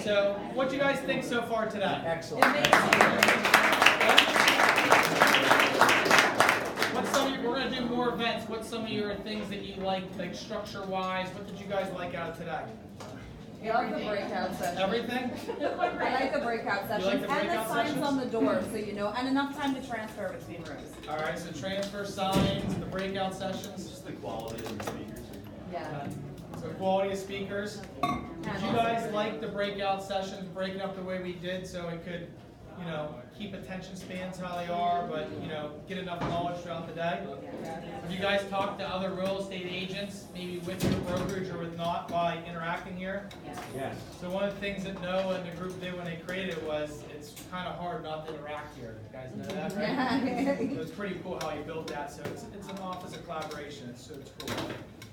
So, what do you guys think so far today? Excellent. What's some of your, we're going to do more events. What's some of your things that you like structure-wise? What did you guys like out of today? I like the breakout sessions. Everything? I like the breakout sessions like the and breakout the signs sessions? on the door, so you know, and enough time to transfer between rooms. All right, so transfer signs, the breakout sessions. Just the quality of the speakers. Yeah. Okay. So quality of speakers. Did you guys like the breakout sessions, breaking up the way we did so it could, you know, keep attention spans how they are, but, you know, get enough knowledge throughout the day? Have you guys talked to other real estate agents, maybe with your brokerage or with not, by interacting here? Yes. So one of the things that Noah and the group did when they created it was, it's kind of hard not to interact here. You guys know that, right? It was pretty cool how he built that, so it's an office of collaboration, so it's cool.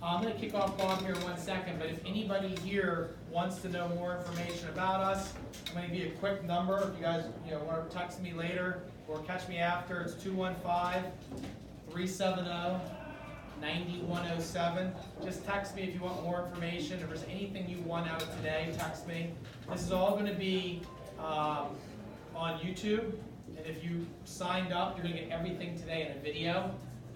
I'm going to kick off Bob here in 1 second, but if anybody here wants to know more information about us, I'm going to give you a quick number. If you guys want to text me later or catch me after, it's 215-370-9107. Just text me if you want more information. If there's anything you want out of today, text me. This is all going to be on YouTube, and if you signed up, you're going to get everything today in a video.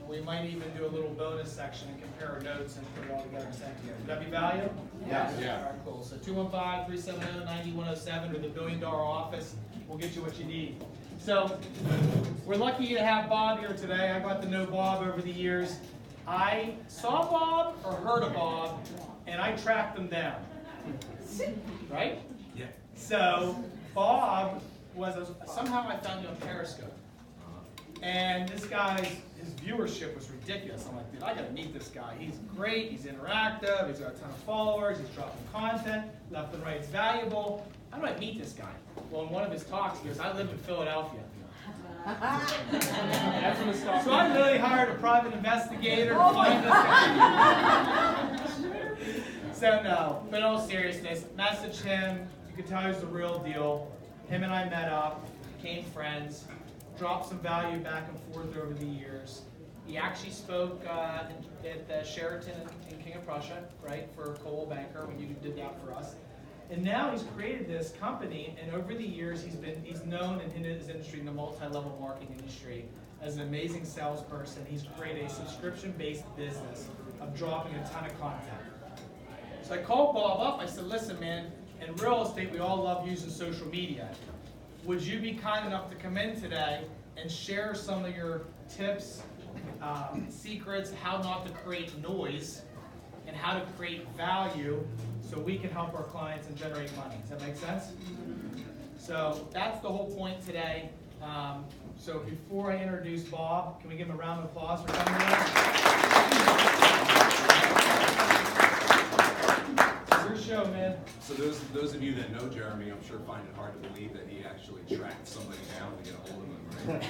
We might even do a little bonus section and compare our notes and put it all together and send to you. Would that be value? Yeah. All right, cool. So 215-370-9107 or the $1 billion office will get you what you need. So we're lucky to have Bob here today. I got to know Bob over the years. I saw Bob or heard of Bob, and I tracked him down. Right? Yeah. So Bob was somehow I found you on Periscope. And this guy's, his viewership was ridiculous. I'm like, dude, I gotta meet this guy. He's great, he's interactive, he's got a ton of followers, he's dropping content, left and right is valuable. How do I meet this guy? Well, in one of his talks, he goes, I live in Philadelphia. That's when it started. So I really hired a private investigator to find this guy. So no, but in all seriousness, messaged him. You could tell he was the real deal. Him and I met up, became friends. Dropped some value back and forth over the years. He actually spoke at the Sheraton in King of Prussia, right, for Coldwell Banker when you did that for us. And now he's created this company, and over the years he's known in his industry, in the multi-level marketing industry, as an amazing salesperson. He's created a subscription-based business of dropping a ton of content. So I called Bob up. I said, listen, man, in real estate we all love using social media. Would you be kind enough to come in today and share some of your tips, secrets, how not to create noise, and how to create value so we can help our clients and generate money? Does that make sense? So that's the whole point today. So before I introduce Bob, can we give him a round of applause for coming in? It's your show, man. So those of you that know Jeremy, I'm sure find it hard to believe that he actually tracked somebody down to get a hold of him, right?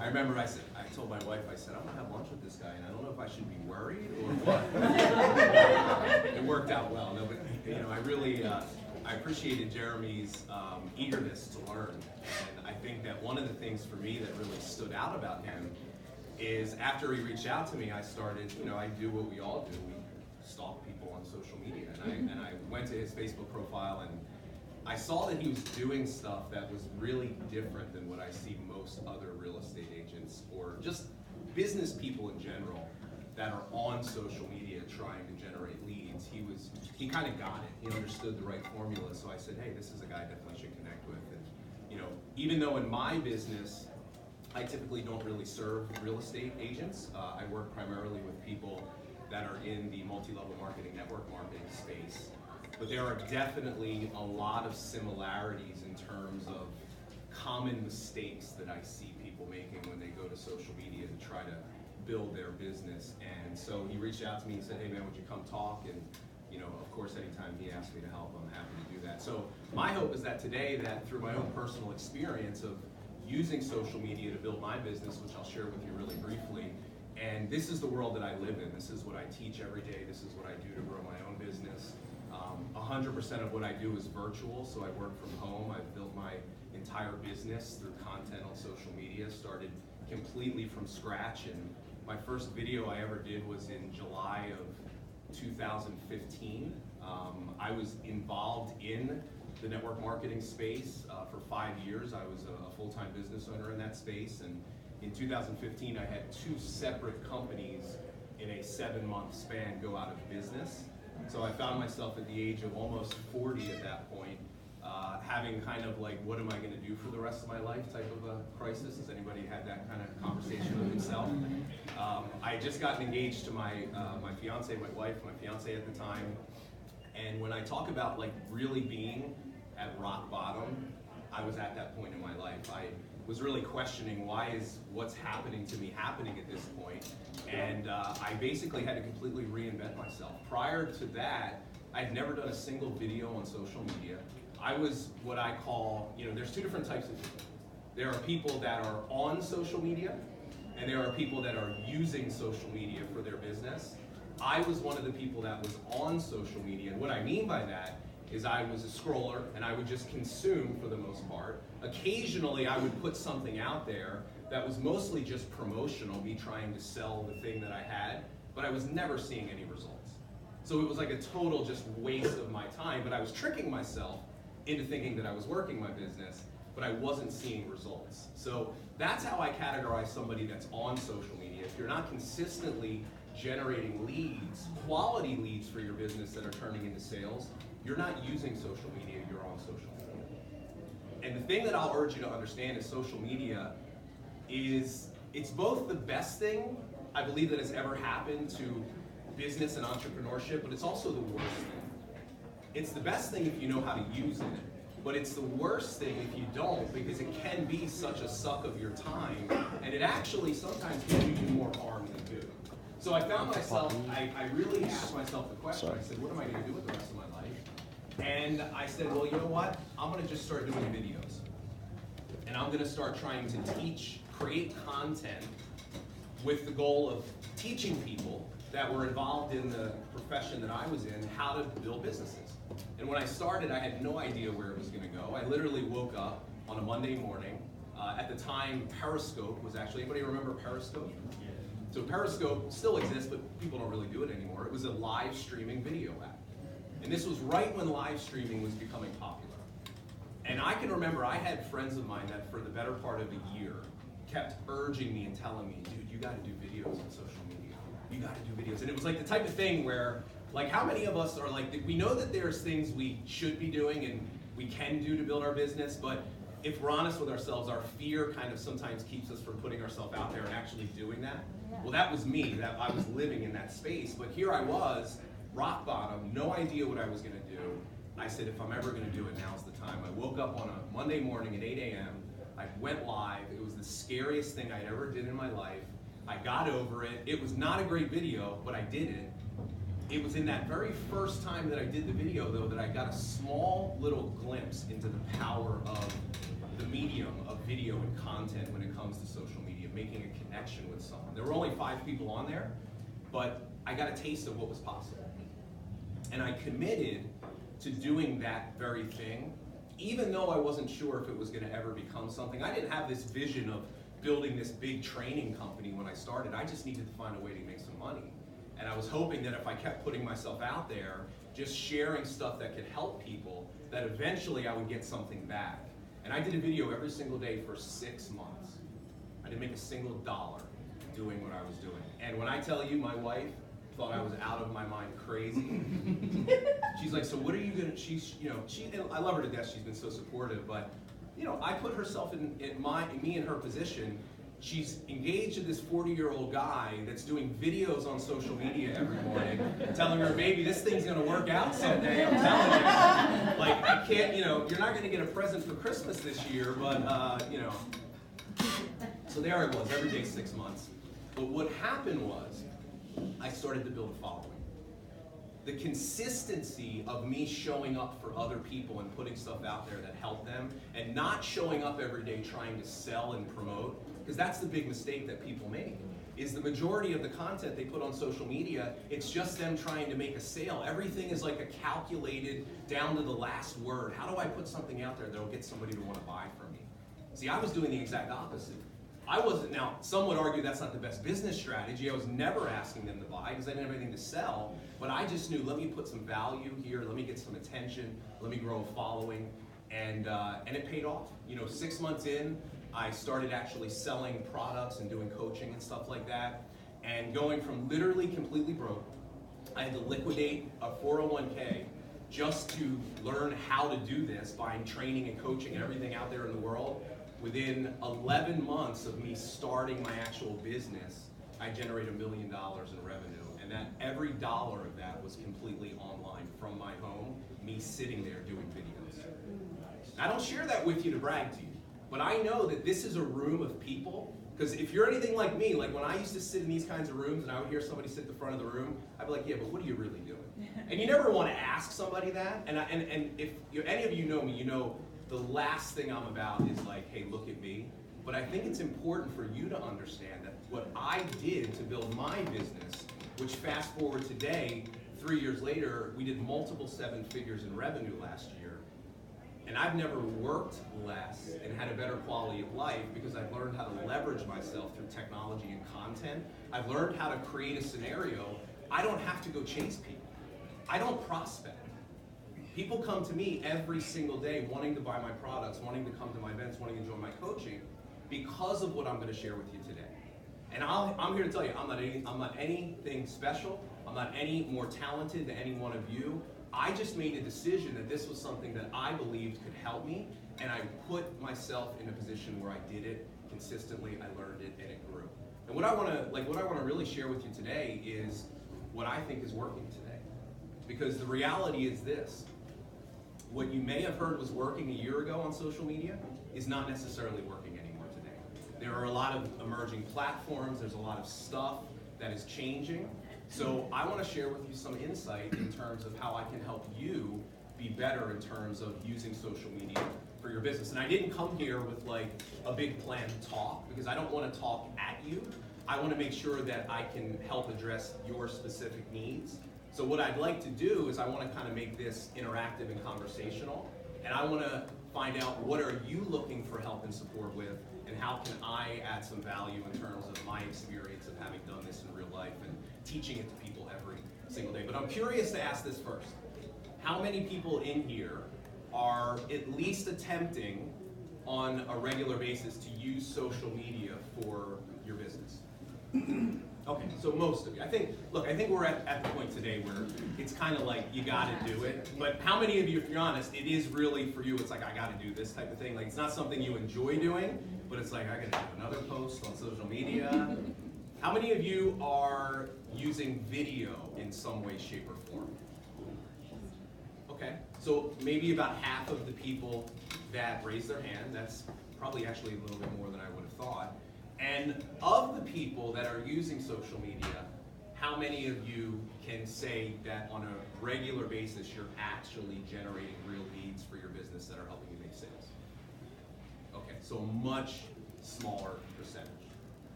I remember I told my wife, I said, I'm gonna have lunch with this guy, and I don't know if I should be worried or what. It worked out well. No, but I really I appreciated Jeremy's eagerness to learn, and I think that one of the things for me that really stood out about him is after he reached out to me, I started, I do what we all do. We stalk people on social media, and I went to his Facebook profile, and I saw that he was doing stuff that was really different than what I see most other real estate agents or just business people in general that are on social media trying to generate leads. He kind of got it. He understood the right formula. So I said, hey, this is a guy I definitely should connect with. And even though in my business I typically don't really serve real estate agents, I work primarily with people that are in the multi-level marketing, network marketing space. But there are definitely a lot of similarities in terms of common mistakes that I see people making when they go to social media to try to build their business. And so he reached out to me and said, hey man, would you come talk? And of course, anytime he asked me to help, I'm happy to do that. So my hope is that today, that through my own personal experience of using social media to build my business, which I'll share with you really briefly, and this is the world that I live in. This is what I teach every day. This is what I do to grow my own business. 100% of what I do is virtual, so I work from home. I've built my entire business through content on social media, started completely from scratch, and my first video I ever did was in July of 2015. I was involved in the network marketing space for 5 years. I was a full-time business owner in that space, and in 2015 I had 2 separate companies in a 7-month span go out of business. So I found myself at the age of almost 40 at that point, having kind of like, what am I going to do for the rest of my life type of a crisis. Has anybody had that kind of conversation with himself? I had just gotten engaged to my fiance, my wife, my fiance at the time. And when I talk about like really being at rock bottom, I was at that point in my life. I was really questioning, why is what's happening to me happening at this point? And I basically had to completely reinvent myself. Prior to that, I'd never done a single video on social media. I was what I call, there's 2 different types of people. There are people that are on social media, and there are people that are using social media for their business. I was one of the people that was on social media, and what I mean by that is I was a scroller, and I would just consume for the most part. Occasionally, I would put something out there that was mostly just promotional, me trying to sell the thing that I had, but I was never seeing any results. So it was like a total just waste of my time, but I was tricking myself into thinking that I was working my business, but I wasn't seeing results. So that's how I categorize somebody that's on social media. If you're not consistently generating leads, quality leads for your business that are turning into sales, you're not using social media, you're on social media. And the thing that I'll urge you to understand is social media is, it's both the best thing I believe that has ever happened to business and entrepreneurship, but it's also the worst thing. It's the best thing if you know how to use it, but it's the worst thing if you don't, because it can be such a suck of your time, and it actually sometimes can do you more harm than good. So I found myself, I really asked myself the question, I said, what am I going to do with the rest of my life? And I said, well, you know what? I'm going to just start doing videos. And I'm going to start trying to create content with the goal of teaching people that were involved in the profession that I was in how to build businesses. And when I started, I had no idea where it was going to go. I literally woke up on a Monday morning. At the time, Periscope was actually, anybody remember Periscope? So Periscope still exists, but people don't really do it anymore. It was a live streaming video app. And this was right when live streaming was becoming popular. And I can remember I had friends of mine that for the better part of a year kept urging me and telling me, dude, you gotta do videos on social media. You gotta do videos. And it was like the type of thing where, like, how many of us are like, we know that there's things we should be doing and we can do to build our business, but if we're honest with ourselves, our fear kind of sometimes keeps us from putting ourselves out there and actually doing that. Well, that was me, that I was living in that space, but here I was, rock bottom, no idea what I was gonna do. I said, if I'm ever gonna do it, now's the time. I woke up on a Monday morning at 8 a.m., I went live. It was the scariest thing I'd ever did in my life. I got over it. It was not a great video, but I did it. It was in that very first time that I did the video, though, that I got a small little glimpse into the power of the medium of video and content when it comes to social media, making a connection with someone. There were only 5 people on there, but I got a taste of what was possible. And I committed to doing that very thing, even though I wasn't sure if it was going to ever become something. I didn't have this vision of building this big training company when I started. I just needed to find a way to make some money. And I was hoping that if I kept putting myself out there, just sharing stuff that could help people, that eventually I would get something back. And I did a video every single day for 6 months. I didn't make a single dollar doing what I was doing. And when I tell you, my wife thought I was out of my mind crazy. She's like, so what are you gonna, I love her to death, she's been so supportive, but I put herself in me in her position. She's engaged to this 40-year-old guy that's doing videos on social media every morning, telling her, baby, this thing's gonna work out someday, I'm telling you. Like, I can't, you're not gonna get a present for Christmas this year, but, So there I was, every day 6 months. But what happened was, I started to build a following. The consistency of me showing up for other people and putting stuff out there that helped them, and not showing up every day trying to sell and promote, because that's the big mistake that people make, is the majority of the content they put on social media, it's just them trying to make a sale. Everything is like a calculated, down to the last word. How do I put something out there that'll get somebody to want to buy from me? See, I was doing the exact opposite. I wasn't, now, some would argue that's not the best business strategy. I was never asking them to buy because I didn't have anything to sell, but I just knew, let me put some value here, let me get some attention, let me grow a following, and it paid off. 6 months in, I started actually selling products and doing coaching and stuff like that, and going from literally completely broke, I had to liquidate a 401k just to learn how to do this, buying training and coaching and everything out there in the world. Within 11 months of me starting my actual business, I generated $1 million in revenue, and that every dollar of that was completely online from my home, me sitting there doing videos. I don't share that with you to brag to you, but I know that this is a room of people, because if you're anything like me, like when I used to sit in these kinds of rooms and I would hear somebody sit at the front of the room, I'd be like, yeah, but what are you really doing? And you never want to ask somebody that, and if any of you know me, you know the last thing I'm about is like, hey, look at me. But I think it's important for you to understand that what I did to build my business, which fast forward today, 3 years later, we did multiple 7 figures in revenue last year. And I've never worked less and had a better quality of life because I've learned how to leverage myself through technology and content. I've learned how to create a scenario. I don't have to go chase people. I don't prospect. People come to me every single day wanting to buy my products, wanting to come to my events, wanting to join my coaching because of what I'm going to share with you today. And I'm here to tell you, I'm not anything special. I'm not any more talented than any one of you. I just made a decision that this was something that I believed could help me, and I put myself in a position where I did it consistently. I learned it, and it grew. And what I want to really share with you today is what I think is working today, because the reality is this. What you may have heard was working a year ago on social media is not necessarily working anymore today. There are a lot of emerging platforms, there's a lot of stuff that is changing. So I want to share with you some insight in terms of how I can help you be better in terms of using social media for your business. And I didn't come here with like a big plan to talk, because I don't want to talk at you. I want to make sure that I can help address your specific needs. So what I'd like to do is I want to kind of make this interactive and conversational, and I want to find out what are you looking for help and support with, and how can I add some value in terms of my experience of having done this in real life and teaching it to people every single day. But I'm curious to ask this first. How many people in here are at least attempting on a regular basis to use social media for your business? Okay, so most of you. I think we're at the point today where it's kind of like you got to do it. But how many of you, if you're honest, it is really for you, it's like I got to do this type of thing. Like it's not something you enjoy doing, but it's like I got to do another post on social media. How many of you are using video in some way, shape, or form? Okay, so maybe about half of the people that raised their hand, that's probably actually a little bit more than I would have thought. And of the people that are using social media, how many of you can say that on a regular basis you're actually generating real leads for your business that are helping you make sales? Okay, so a much smaller percentage.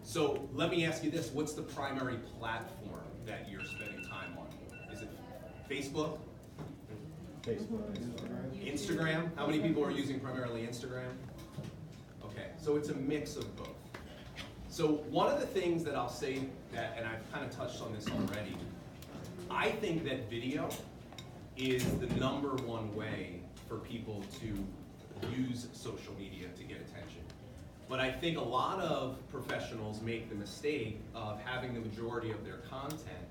So let me ask you this, what's the primary platform that you're spending time on? Is it Facebook? Instagram? How many people are using primarily Instagram? Okay, so it's a mix of both. So one of the things that I'll say that, and I've kind of touched on this already, I think that video is the #1 way for people to use social media to get attention. But I think a lot of professionals make the mistake of having the majority of their content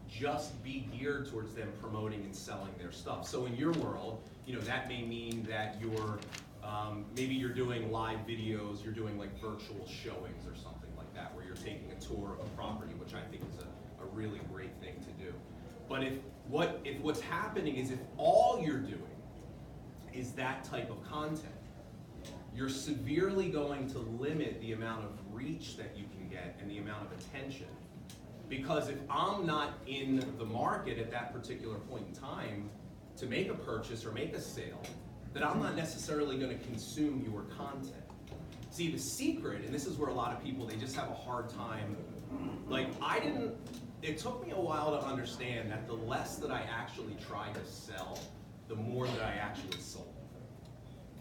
just be geared towards them promoting and selling their stuff. So in your world, that may mean that you're maybe you're doing live videos, you're doing like virtual showings or something like that, where you're taking a tour of a property, which I think is a really great thing to do. But if what's happening is if all you're doing is that type of content, you're severely going to limit the amount of reach that you can get and the amount of attention. Because if I'm not in the market at that particular point in time to make a purchase or make a sale, then I'm not necessarily going to consume your content. See, the secret, and this is where a lot of people, they just have a hard time, it took me a while to understand that the less that I actually tried to sell, the more that I actually sold.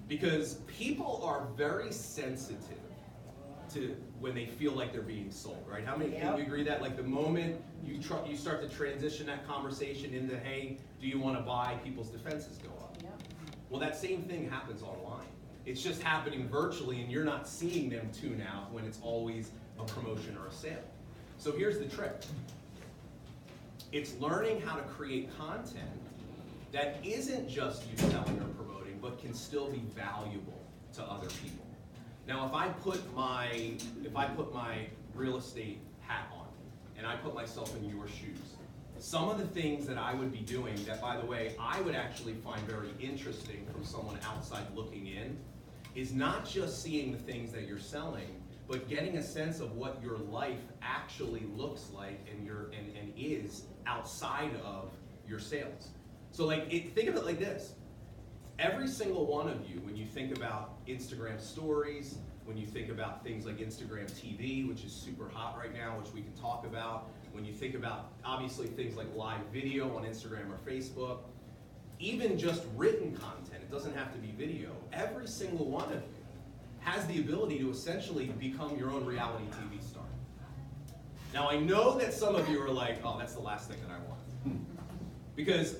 Because people are very sensitive to when they feel like they're being sold, right? How many can you agree that like the moment you start to transition that conversation into, hey, do you want to buy, people's defenses go up. Yep. Well, that same thing happens online. It's just happening virtually, and you're not seeing them tune out when it's always a promotion or a sale. So here's the trick. It's learning how to create content that isn't just you selling or promoting, but can still be valuable to other people. Now, if I put my real estate hat on, and I put myself in your shoes, some of the things that I would be doing that, by the way, I would actually find very interesting from someone outside looking in, is not just seeing the things that you're selling, but getting a sense of what your life actually looks like and is outside of your sales. So think of it like this. Every single one of you, when you think about Instagram stories, when you think about things like Instagram TV, which is super hot right now, which we can talk about, when you think about obviously things like live video on Instagram or Facebook, even just written content, it doesn't have to be video, every single one of you has the ability to essentially become your own reality TV star. Now I know that some of you are like, oh, that's the last thing that I want. Because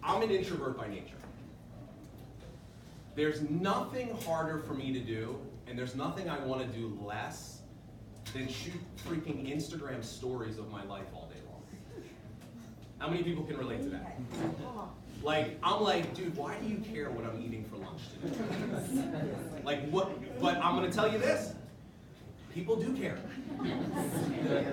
I'm an introvert by nature. There's nothing harder for me to do, and there's nothing I want to do less than shoot freaking Instagram stories of my life all day long. How many people can relate to that? Like, I'm like, dude, why do you care what I'm eating for lunch today? Like, what? But I'm going to tell you this. People do care.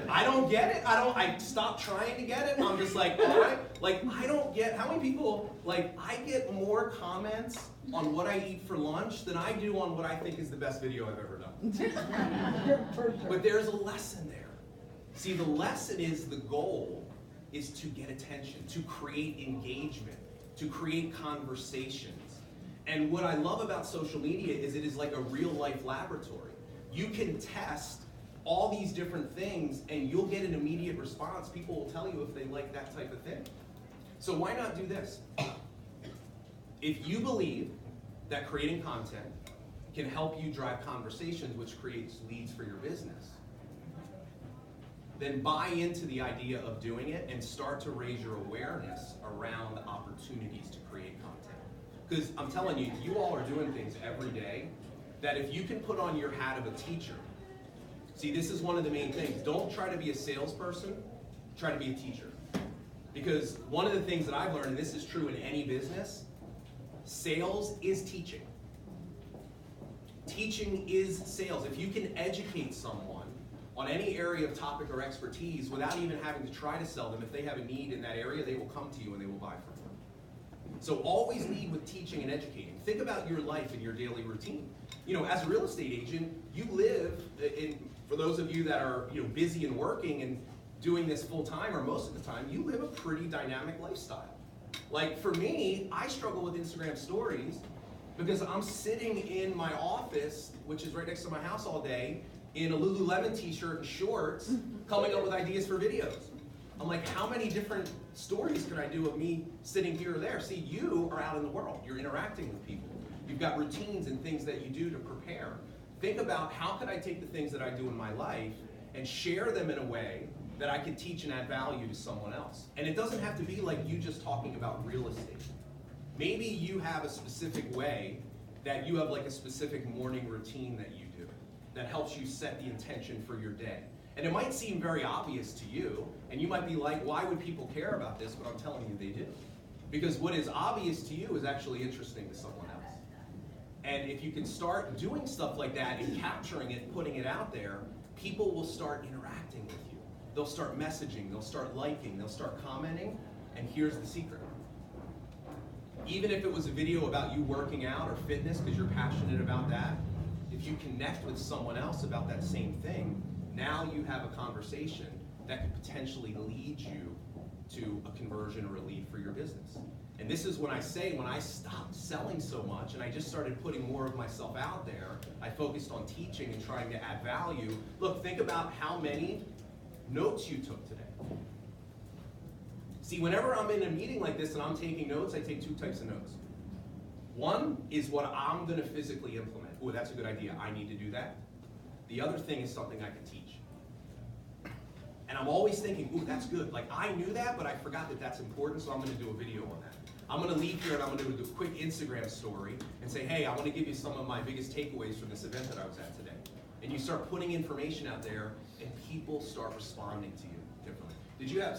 I don't get it. I stopped trying to get it. I'm just like, all right. Like, I don't get, how many people, like, I get more comments on what I eat for lunch than I do on what I think is the best video I've ever done. But there's a lesson there. See, the lesson is the goal is to get attention, to create engagement, to create conversations. And what I love about social media is it is like a real life laboratory. You can test all these different things and you'll get an immediate response. People will tell you if they like that type of thing. So why not do this? If you believe that creating content can help you drive conversations, which creates leads for your business, then buy into the idea of doing it and start to raise your awareness around opportunities to create content. Because I'm telling you, you all are doing things every day that if you can put on your hat of a teacher, see, this is one of the main things. Don't try to be a salesperson, try to be a teacher. Because one of the things that I've learned, and this is true in any business, sales is teaching. Teaching is sales. If you can educate someone on any area of topic or expertise without even having to try to sell them, if they have a need in that area, they will come to you and they will buy from you. So always lead with teaching and educating. Think about your life and your daily routine. You know, as a real estate agent, you live in, for those of you that are busy and working and doing this full time or most of the time, you live a pretty dynamic lifestyle. Like for me, I struggle with Instagram stories because I'm sitting in my office, which is right next to my house all day, in a Lululemon t-shirt and shorts, coming up with ideas for videos. I'm like, how many different stories could I do of me sitting here or there? See, you are out in the world. You're interacting with people. You've got routines and things that you do to prepare. Think about how could I take the things that I do in my life and share them in a way that I could teach and add value to someone else. And it doesn't have to be like you just talking about real estate. Maybe you have a specific way that you have like a specific morning routine that you do that helps you set the intention for your day. And it might seem very obvious to you, and you might be like, why would people care about this? But I'm telling you, they do. Because what is obvious to you is actually interesting to someone else. And if you can start doing stuff like that and capturing it, putting it out there, people will start interacting with you. They'll start messaging, they'll start liking, they'll start commenting, and here's the secret. Even if it was a video about you working out or fitness because you're passionate about that, if you connect with someone else about that same thing, now you have a conversation that could potentially lead you to a conversion or a lead for your business. And this is when I say, when I stopped selling so much and I just started putting more of myself out there, I focused on teaching and trying to add value. Look, think about how many notes you took today. See, whenever I'm in a meeting like this and I'm taking notes, I take two types of notes. One is what I'm going to physically implement. Oh, that's a good idea. I need to do that. The other thing is something I can teach. And I'm always thinking, ooh, that's good. Like, I knew that, but I forgot that that's important, so I'm gonna do a video on that. I'm gonna leave here and I'm gonna do a quick Instagram story and say, hey, I wanna give you some of my biggest takeaways from this event that I was at today. And you start putting information out there and people start responding to you differently.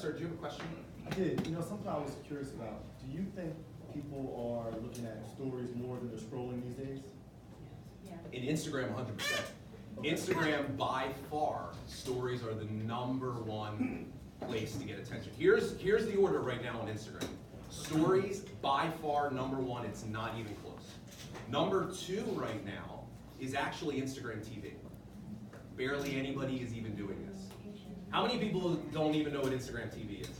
Sir, did you have a question? I did. You know, something I was curious about. Do you think people are looking at stories more than they're scrolling these days? In Instagram, 100%. Instagram, by far, stories are the #1 place to get attention. Here's the order right now on Instagram. Stories, by far, #1, it's not even close. #2 right now is actually Instagram TV. Barely anybody is even doing this. How many people don't even know what Instagram TV is?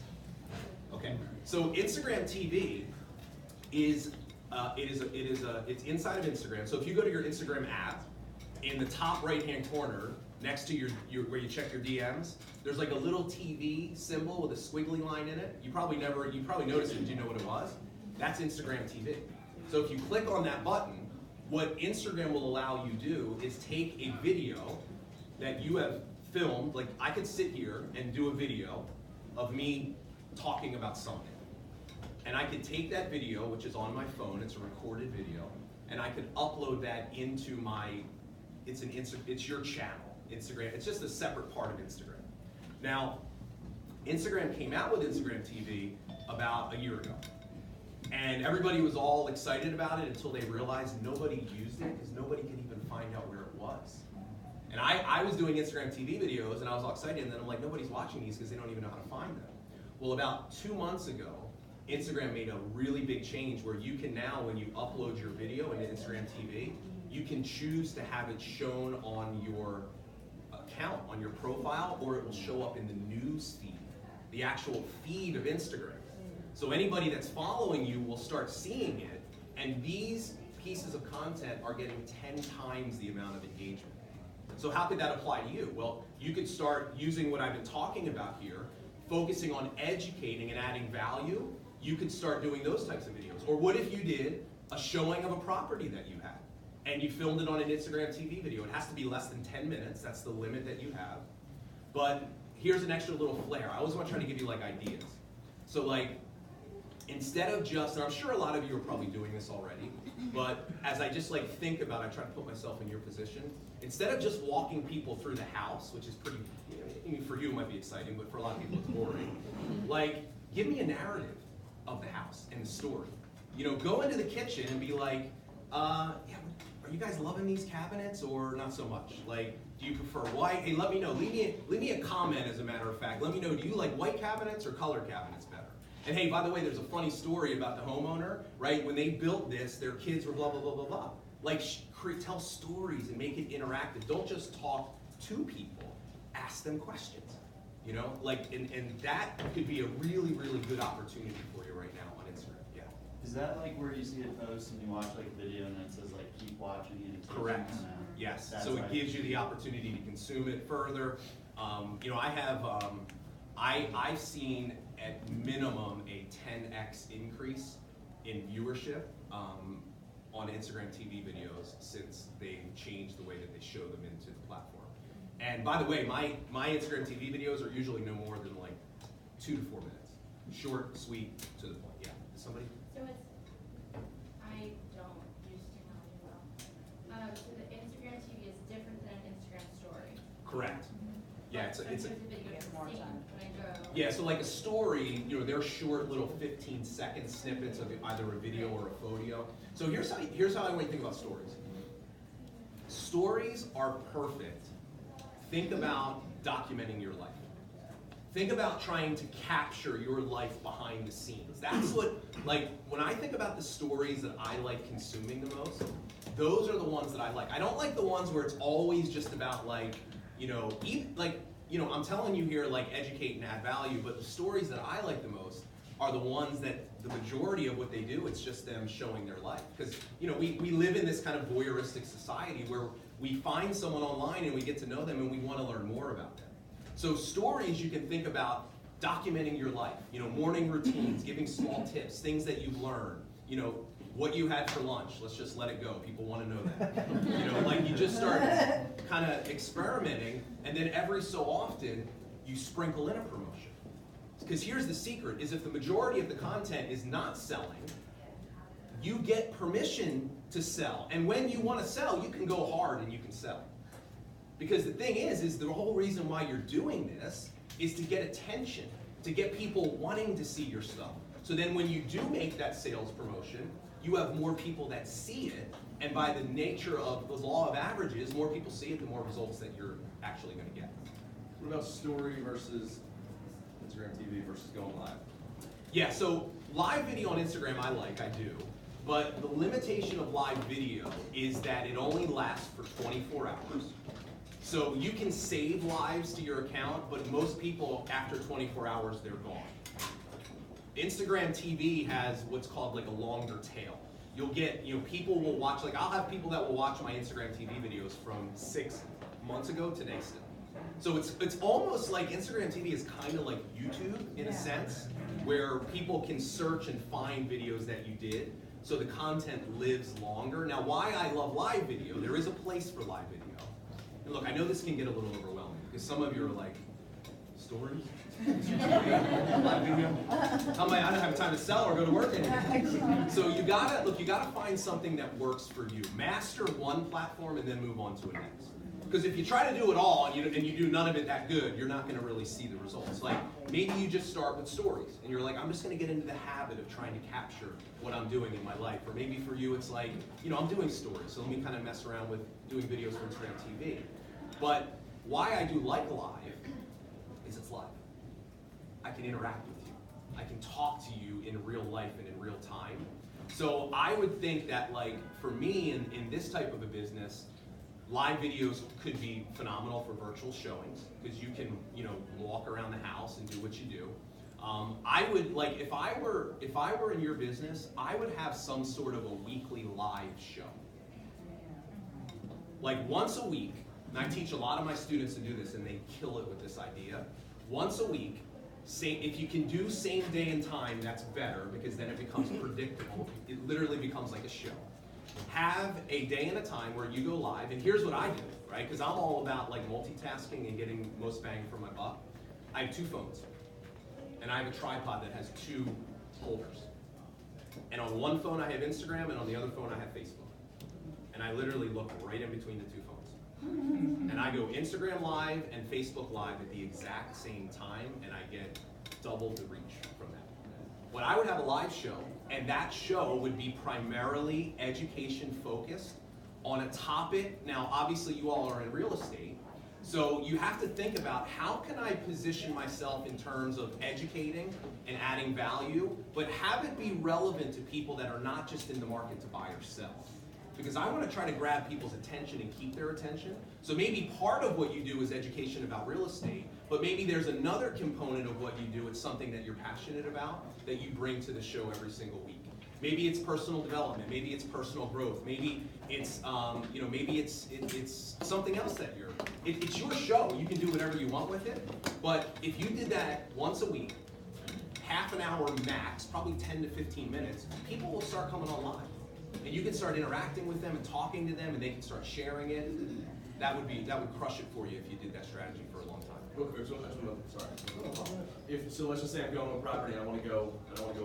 Okay, so Instagram TV is it's inside of Instagram. So if you go to your Instagram app, in the top right-hand corner, next to your where you check your DMs, there's like a little TV symbol with a squiggly line in it. You probably noticed it. Did you know what it was? That's Instagram TV. So if you click on that button, what Instagram will allow you to do is take a video that you have filmed. Like, I could sit here and do a video of me talking about something. And I could take that video, which is on my phone, it's a recorded video, and I could upload that into it's your channel, Instagram. It's just a separate part of Instagram. Now, Instagram came out with Instagram TV about a year ago. And everybody was all excited about it until they realized nobody used it because nobody could even find out where it was. And I was doing Instagram TV videos and I was all excited, and then I'm like, nobody's watching these because they don't even know how to find them. Well, about 2 months ago, Instagram made a really big change where you can now, when you upload your video into Instagram TV, you can choose to have it shown on your account, on your profile, or it will show up in the news feed, the actual feed of Instagram. So anybody that's following you will start seeing it, and these pieces of content are getting 10 times the amount of engagement. So how could that apply to you? Well, you could start using what I've been talking about here, focusing on educating and adding value. You could start doing those types of videos. Or what if you did a showing of a property that you had, and you filmed it on an Instagram TV video? It has to be less than 10 minutes. That's the limit that you have. But here's an extra little flair. I always want to try to give you like ideas. So like, instead of just, and I'm sure a lot of you are probably doing this already, but as I just like think about it, I try to put myself in your position. Instead of just walking people through the house, which is pretty, I mean, for you it might be exciting, but for a lot of people it's boring. Like, give me a narrative of the house and the story. You know, go into the kitchen and be like, yeah, are you guys loving these cabinets or not so much? Like, do you prefer white? Hey, let me know. Leave me a comment, as a matter of fact. Let me know, do you like white cabinets or color cabinets better? And hey, by the way, there's a funny story about the homeowner, right? When they built this, their kids were blah, blah, blah, blah, blah. Like, tell stories and make it interactive. Don't just talk to people. Ask them questions, you know? Like, and that could be a really, really good opportunity for you right now on Instagram, yeah. Is that like where you see a post and you watch like a video and it says like, keep watching it? Correct, yes. So it gives you the opportunity to consume it further. You know, I have, I've seen at minimum a 10x increase in viewership on Instagram TV videos since they changed the way that they show them into the platform. And by the way, my Instagram TV videos are usually no more than like 2 to 4 minutes. Short, sweet, to the point. Yeah, somebody? So I don't use technology well. So the Instagram TV is different than an Instagram story. Correct. Yeah, it's a more time. yeah, so like a story, you know, they're short little 15-second snippets of either a video or a photo. So here's how I want you to think about stories. Stories are perfect. Think about documenting your life. Think about trying to capture your life behind the scenes. That's what, like, when I think about the stories that I like consuming the most, those are the ones that I like. I don't like the ones where it's always just about like, you know, I'm telling you here, like, educate and add value, but the stories that I like the most are the ones that the majority of what they do, it's just them showing their life. Because, you know, we live in this kind of voyeuristic society where we find someone online and we get to know them and we want to learn more about them. So stories, you can think about documenting your life, you know, morning routines, giving small tips, things that you've learned, you know, what you had for lunch. Let's just let it go. People want to know that. You know, like you just start kind of experimenting, and then every so often you sprinkle in a promotion. Because here's the secret, is if the majority of the content is not selling, you get permission to sell. And when you want to sell, you can go hard and you can sell. Because the thing is the whole reason why you're doing this is to get attention, to get people wanting to see your stuff. So then when you do make that sales promotion, you have more people that see it, and by the nature of the law of averages, more people see it, the more results that you're actually going to get. What about story versus Instagram TV versus going live? Yeah, so live video on Instagram I do, but the limitation of live video is that it only lasts for 24 hours. So you can save lives to your account, but most people, after 24 hours, they're gone. Instagram TV has what's called like a longer tail. You'll get, people will watch, like I'll have people that will watch my Instagram TV videos from 6 months ago today still. So it's almost like Instagram TV is kind of like YouTube in a sense, where people can search and find videos that you did, so the content lives longer. Now why I love live video, there is a place for live video. And look, I know this can get a little overwhelming, because some of you are like, stories? Live video? How am I don't have time to sell or go to work anymore. So you gotta find something that works for you. Master one platform and then move on to the next. Because if you try to do it all and you do none of it that good, you're not going to really see the results. Like maybe you just start with stories and you're like, I'm just going to get into the habit of trying to capture what I'm doing in my life. Or maybe for you it's like, I'm doing stories, so let me kind of mess around with doing videos for Instagram TV. But why I do like live is it's live. I can interact with you. I can talk to you in real life and in real time. So I would think that like for me in this type of a business, live videos could be phenomenal for virtual showings because you can, walk around the house and do what you do. I would like if I were in your business, I would have some sort of a weekly live show. Like once a week, and I teach a lot of my students to do this, and they kill it with this idea. Once a week, if you can do same day and time, that's better because then it becomes predictable. It literally becomes like a show. Have a day and a time where you go live, and here's what I do, right? Because I'm all about like multitasking and getting most bang for my buck. I have 2 phones, and I have a tripod that has 2 holders. And on one phone I have Instagram, and on the other phone I have Facebook. And I literally look right in between the 2 phones. And I go Instagram Live and Facebook Live at the exact same time, and I get double the reach from that. When I would have a live show, and that show would be primarily education focused on a topic. Now, obviously you all are in real estate, so you have to think about how can I position myself in terms of educating and adding value, but have it be relevant to people that are not just in the market to buy or sell. Because I want to try to grab people's attention and keep their attention. So maybe part of what you do is education about real estate, but maybe there's another component of what you do, it's something that you're passionate about that you bring to the show every single week. Maybe it's personal development, maybe it's personal growth, maybe it's maybe it's something else that it's your show. You can do whatever you want with it, but if you did that once a week, half an hour max, probably 10 to 15 minutes, people will start coming online. And you can start interacting with them and talking to them, and they can start sharing it. That would crush it for you if you did that strategy for a long time. Real quick, so let's just say I'm going on a property and I want to go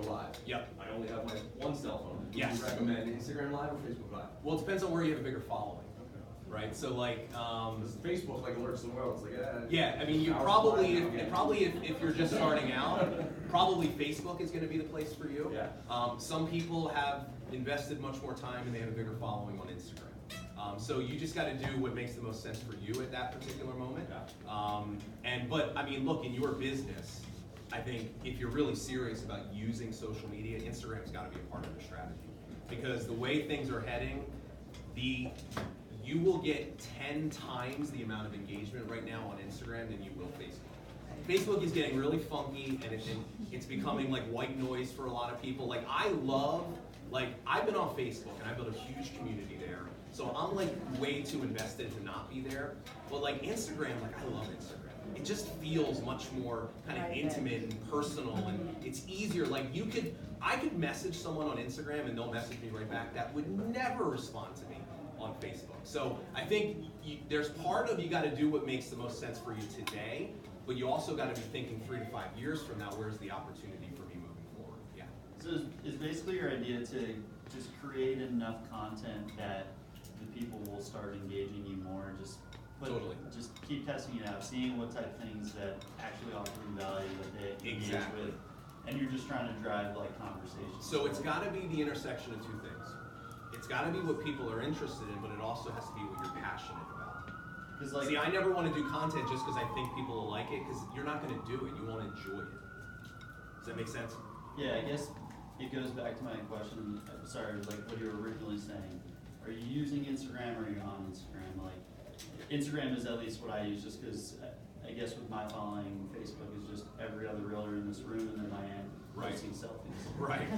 live. Yep. I only have my one cell phone. Would Yes. you recommend Instagram Live or Facebook Live? Well, it depends on where you have a bigger following, right? So like, Because Facebook like alerts the world. It's like yeah, I mean, you hours probably flying out. if you're just starting out, probably Facebook is going to be the place for you. Yeah. Some people have invested much more time and they have a bigger following on Instagram. So you just got to do what makes the most sense for you at that particular moment. But I mean, look, in your business, I think if you're really serious about using social media, Instagram's got to be a part of your strategy. Because the way things are heading, you will get 10 times the amount of engagement right now on Instagram than you will Facebook. Facebook is getting really funky, and it's becoming like white noise for a lot of people. Like I've been on Facebook and I built a huge community there. So I'm like way too invested to not be there. But like Instagram, like I love Instagram. It just feels much more kind of intimate and personal, and it's easier. Like I could message someone on Instagram and they'll message me right back that would never respond to me on Facebook. So I think there's part of you got to do what makes the most sense for you today, but you also got to be thinking 3 to 5 years from now, where's the opportunity for me moving forward? Yeah. So is basically your idea to just create enough content that the people will start engaging you more, Totally. Just keep testing it out, seeing what type of things that actually offer you value that they engage Exactly. with, and you're just trying to drive like conversations. So it's got to be the intersection of two things. It's got to be what people are interested in, but it also has to be what you're passionate about. Because like, See, I never want to do content just because I think people will like it, because you're not going to do it. You won't enjoy it. Does that make sense? yeah, I guess it goes back to my question. Sorry, like what you were originally saying. Are you using Instagram or are you on Instagram? Like, Instagram is at least what I use, just because I guess with my following, Facebook is just every other realtor in this room, and then I am posting selfies. Right.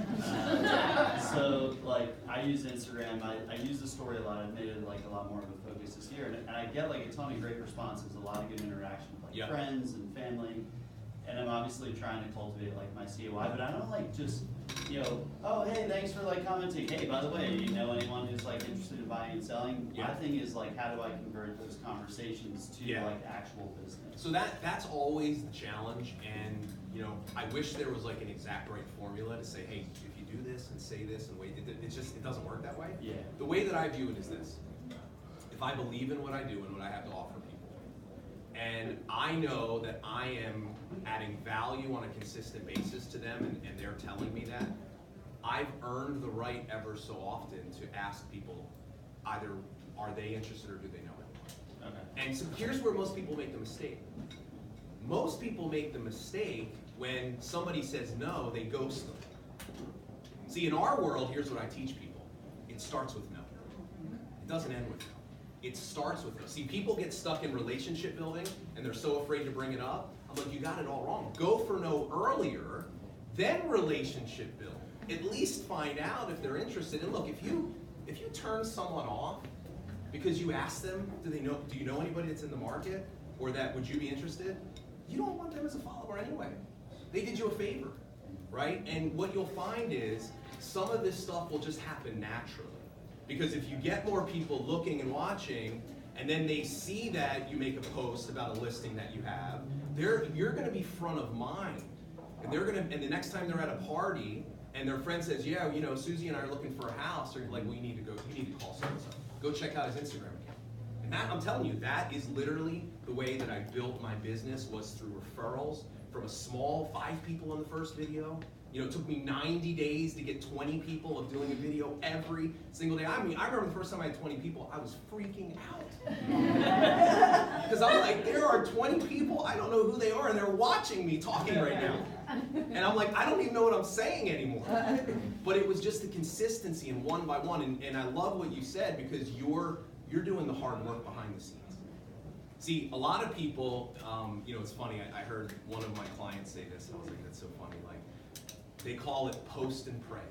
So like I use Instagram. I use the story a lot. I've made it like a lot more of a focus this year, and I get like a ton of great responses, a lot of good interaction with like friends and family. And I'm obviously trying to cultivate like my COI, but I don't like just, oh hey, thanks for like commenting. Hey, by the way, you know anyone who's like interested in buying and selling? Yeah. My thing is like, how do I convert those conversations to like actual business? So that's always the challenge, and I wish there was like an exact right formula to say, hey, if you do this and say this and wait, it doesn't work that way. Yeah. The way that I view it is this: if I believe in what I do and what I have to offer people, and I know that I am adding value on a consistent basis to them, and they're telling me that, I've earned the right ever so often to ask people either are they interested or do they know it. Okay. And so here's where most people make the mistake. Most people make the mistake when somebody says no, they ghost them. See, in our world, here's what I teach people. It starts with no. It doesn't end with no. It starts with no. See, people get stuck in relationship building, and they're so afraid to bring it up. I'm like, you got it all wrong. Go for no earlier, then relationship build. At least find out if they're interested. And look, if you turn someone off because you ask them, do you know anybody that's in the market, or that would you be interested? You don't want them as a follower anyway. They did you a favor, right? And what you'll find is some of this stuff will just happen naturally. Because if you get more people looking and watching, and then they see that you make a post about a listing that you have, you're going to be front of mind. And and the next time they're at a party and their friend says, yeah, Susie and I are looking for a house, or like, well, you need to call so-and-so. Go check out his Instagram account. And that, I'm telling you, that is literally the way that I built my business, was through referrals from a small 5 people on the first video. It took me 90 days to get 20 people of doing a video every single day. I mean, I remember the first time I had 20 people, I was freaking out. Because I'm like, there are 20 people, I don't know who they are, and they're watching me talking right now. And I'm like, I don't even know what I'm saying anymore. But it was just the consistency and one by one. And I love what you said, because you're doing the hard work behind the scenes. See, a lot of people, it's funny, I heard one of my clients say this, and I was like, that's so funny. Like, they call it post and pray.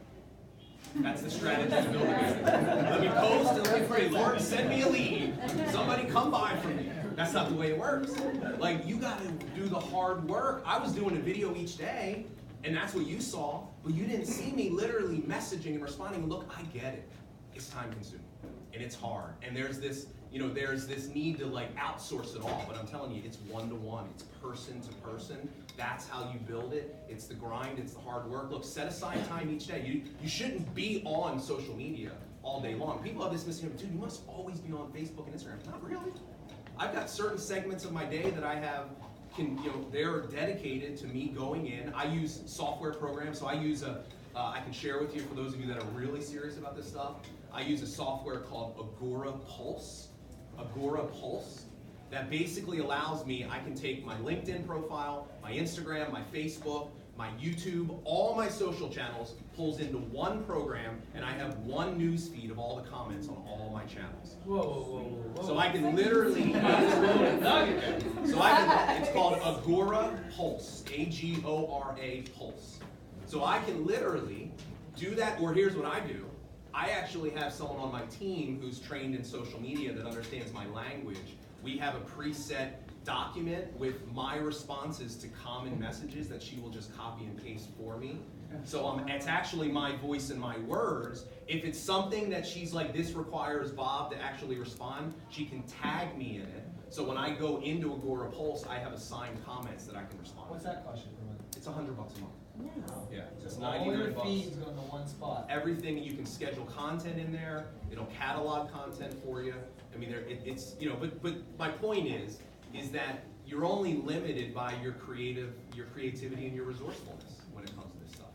That's the strategy to build a business. Let me post and let me pray. Lord, send me a lead. Somebody come by for me. That's not the way it works. Like, you got to do the hard work. I was doing a video each day, and that's what you saw, but you didn't see me literally messaging and responding. Look, I get it. It's time consuming, and it's hard. And there's this need to like outsource it all, but I'm telling you, it's one-to-one, it's person to person. That's how you build it. It's the grind, it's the hard work. Look, set aside time each day. You shouldn't be on social media all day long. People have this misconception, dude, you must always be on Facebook and Instagram. Not really. I've got certain segments of my day that I have, they're dedicated to me going in. I use software programs, so I use I can share with you, for those of you that are really serious about this stuff, I use a software called Agora Pulse. Agora Pulse, that basically allows me, I can take my LinkedIn profile, my Instagram, my Facebook, my YouTube, all my social channels, pulls into one program, and I have one news feed of all the comments on all my channels. Whoa. So I can literally, it's called Agora Pulse, Agora Pulse. So I can literally do that, or here's what I do. I actually have someone on my team who's trained in social media that understands my language. We have a preset document with my responses to common messages that she will just copy and paste for me. So it's actually my voice and my words. If it's something that she's like, this requires Bob to actually respond, she can tag me in it. So when I go into Agora Pulse, I have assigned comments that I can respond What's to. that cost you per month? It's $100 a month. Yeah, it's So all your $99. feeds go into one spot. Everything, you can schedule content in there. It'll catalog content for you. I mean, it's, you know, but my point is that you're only limited by your creativity and your resourcefulness when it comes to this stuff.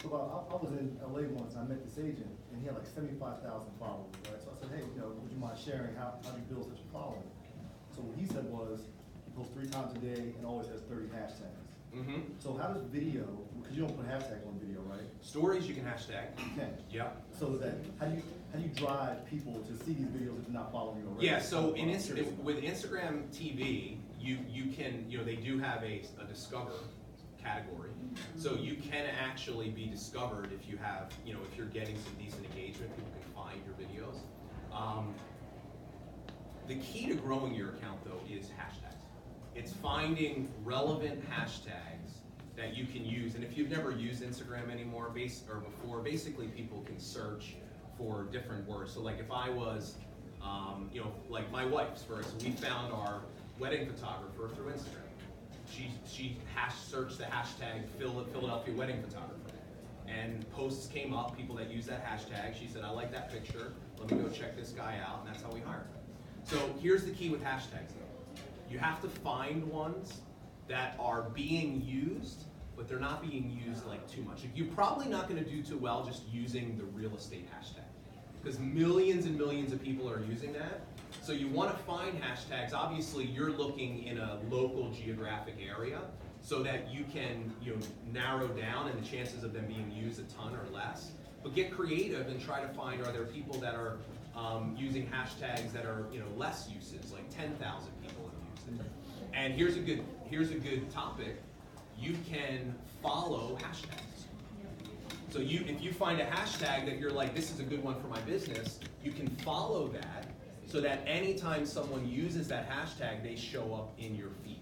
So I was in LA once, and I met this agent, and he had like 75,000 followers, right? So I said, hey, you know, would you mind sharing how do you build such a following? So what he said was, he posts 3 times a day and always has 30 hashtags. Mm-hmm. So how does video, because you don't put hashtags on video, right? Stories you can hashtag. You can. Yep. So that, how do you drive people to see these videos if they're not following you already? Yeah, so with Instagram TV, you can, you know, they do have a discover category. So you can actually be discovered if you have, you know, if you're getting some decent engagement, people can find your videos. The key to growing your account though is hashtags. It's finding relevant hashtags that you can use. And if you've never used Instagram anymore, before, basically people can search for different words. So like if I was, you know, like my wife's, for instance, we found our wedding photographer through Instagram. She searched the hashtag Philadelphia wedding photographer. And posts came up, people that use that hashtag. She said, I like that picture. Let me go check this guy out. And that's how we hired him. So here's the key with hashtags though. You have to find ones that are being used, but they're not being used like too much. Like, you're probably not gonna do too well just using the real estate hashtag, because millions and millions of people are using that. So you wanna find hashtags. Obviously you're looking in a local geographic area so that you can, you know, narrow down and the chances of them being used a ton or less. But get creative and try to find, are there people that are using hashtags that are, you know, less uses, like 10,000 people have used it. And here's a good topic. You can follow hashtags. So if you find a hashtag that you're like, this is a good one for my business, you can follow that so that anytime someone uses that hashtag, they show up in your feed.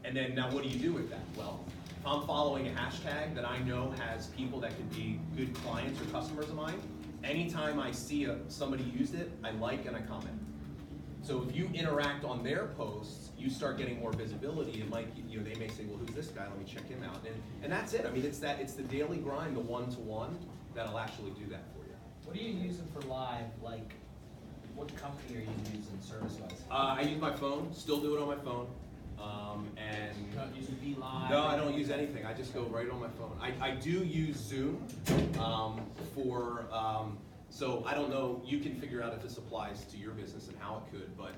And then now what do you do with that? Well, if I'm following a hashtag that I know has people that could be good clients or customers of mine, anytime I see somebody used it, I like and I comment. So if you interact on their posts, you start getting more visibility, and like, you know, they may say, well, who's this guy? Let me check him out. And that's it. I mean, it's the daily grind, the one-to-one, that'll actually do that for you. What are you using for live? Like, what company are you using service-wise? I use my phone, still do it on my phone. And You don't use Be Live? no, I don't use anything. I just go right on my phone. I do use Zoom so I don't know, you can figure out if this applies to your business and how it could, but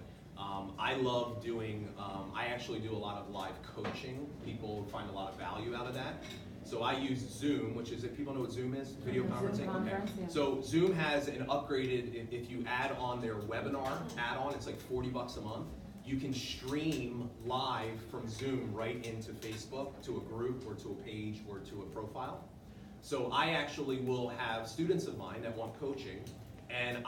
I love doing, I actually do a lot of live coaching. People find a lot of value out of that. So I use Zoom, which is, if people know what Zoom is, video conferencing. conference, Okay. yeah. So Zoom has an upgraded, if you add on their webinar add-on, it's like $40 a month. You can stream live from Zoom right into Facebook, to a group or to a page or to a profile. So I actually will have students of mine that want coaching, and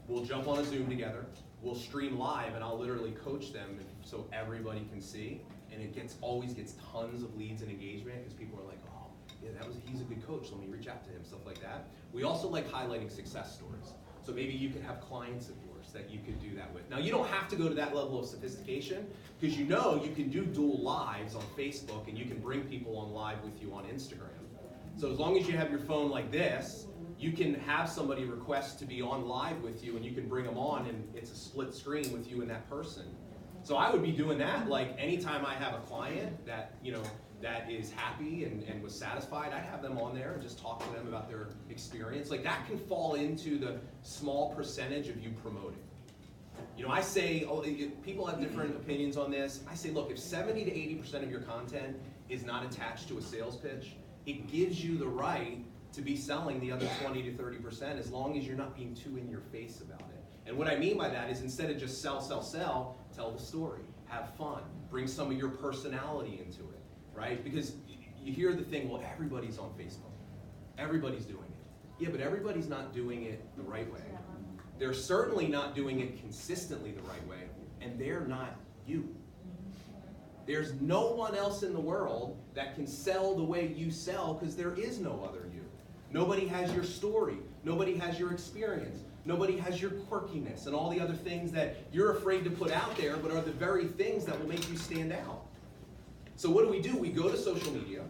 we'll jump on a Zoom together, we'll stream live, and I'll literally coach them so everybody can see, and it always gets tons of leads and engagement, because people are like, oh, yeah, he's a good coach, let me reach out to him, stuff like that. We also like highlighting success stories. So maybe you could have clients of yours that you could do that with. Now, you don't have to go to that level of sophistication, because you know you can do dual lives on Facebook, and you can bring people on live with you on Instagram. So as long as you have your phone like this, you can have somebody request to be on live with you, and you can bring them on, and it's a split screen with you and that person. So I would be doing that, like anytime I have a client that, you know, that is happy and was satisfied, I'd have them on there and just talk to them about their experience. Like, that can fall into the small percentage of you promoting. You know, I say, people have different opinions on this. I say, look, if 70 to 80% of your content is not attached to a sales pitch, it gives you the right to be selling the other 20 to 30% as long as you're not being too in your face about it. And what I mean by that is, instead of just sell, tell the story, have fun, bring some of your personality into it, right? Because you hear the thing, well, everybody's on Facebook. Everybody's doing it. Yeah, but everybody's not doing it the right way. They're certainly not doing it consistently the right way, and they're not you. There's no one else in the world that can sell the way you sell because there is no other you. Nobody has your story. Nobody has your experience. Nobody has your quirkiness and all the other things that you're afraid to put out there, but are the very things that will make you stand out. So what do? We go to social media.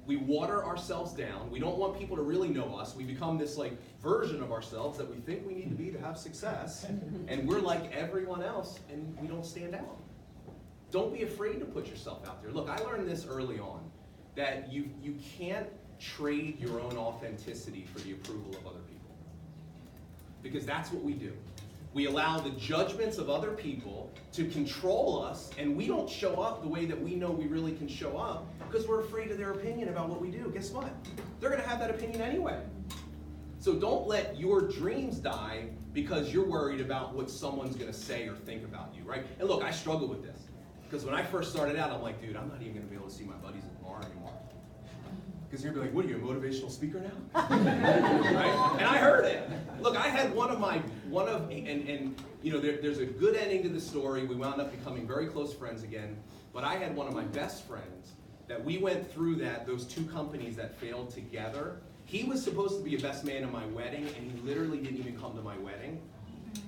We water ourselves down. We don't want people to really know us. We become this like version of ourselves that we think we need to be to have success. And we're like everyone else and we don't stand out. Don't be afraid to put yourself out there. Look, I learned this early on, that you can't trade your own authenticity for the approval of other people. Because that's what we do. We allow the judgments of other people to control us, and we don't show up the way that we know we really can show up because we're afraid of their opinion about what we do. Guess what? They're going to have that opinion anyway. So don't let your dreams die because you're worried about what someone's going to say or think about you, right? And look, I struggle with this because when I first started out, I'm like, dude, I'm not even going to be able to see my buddies at the bar anymore. Because you're going to be like, what are you, a motivational speaker now? Right? And I heard it. Look, I had and you know, there's a good ending to the story. We wound up becoming very close friends again. But I had one of my best friends that we went through those two companies that failed together. He was supposed to be a best man at my wedding, and he literally didn't even come to my wedding.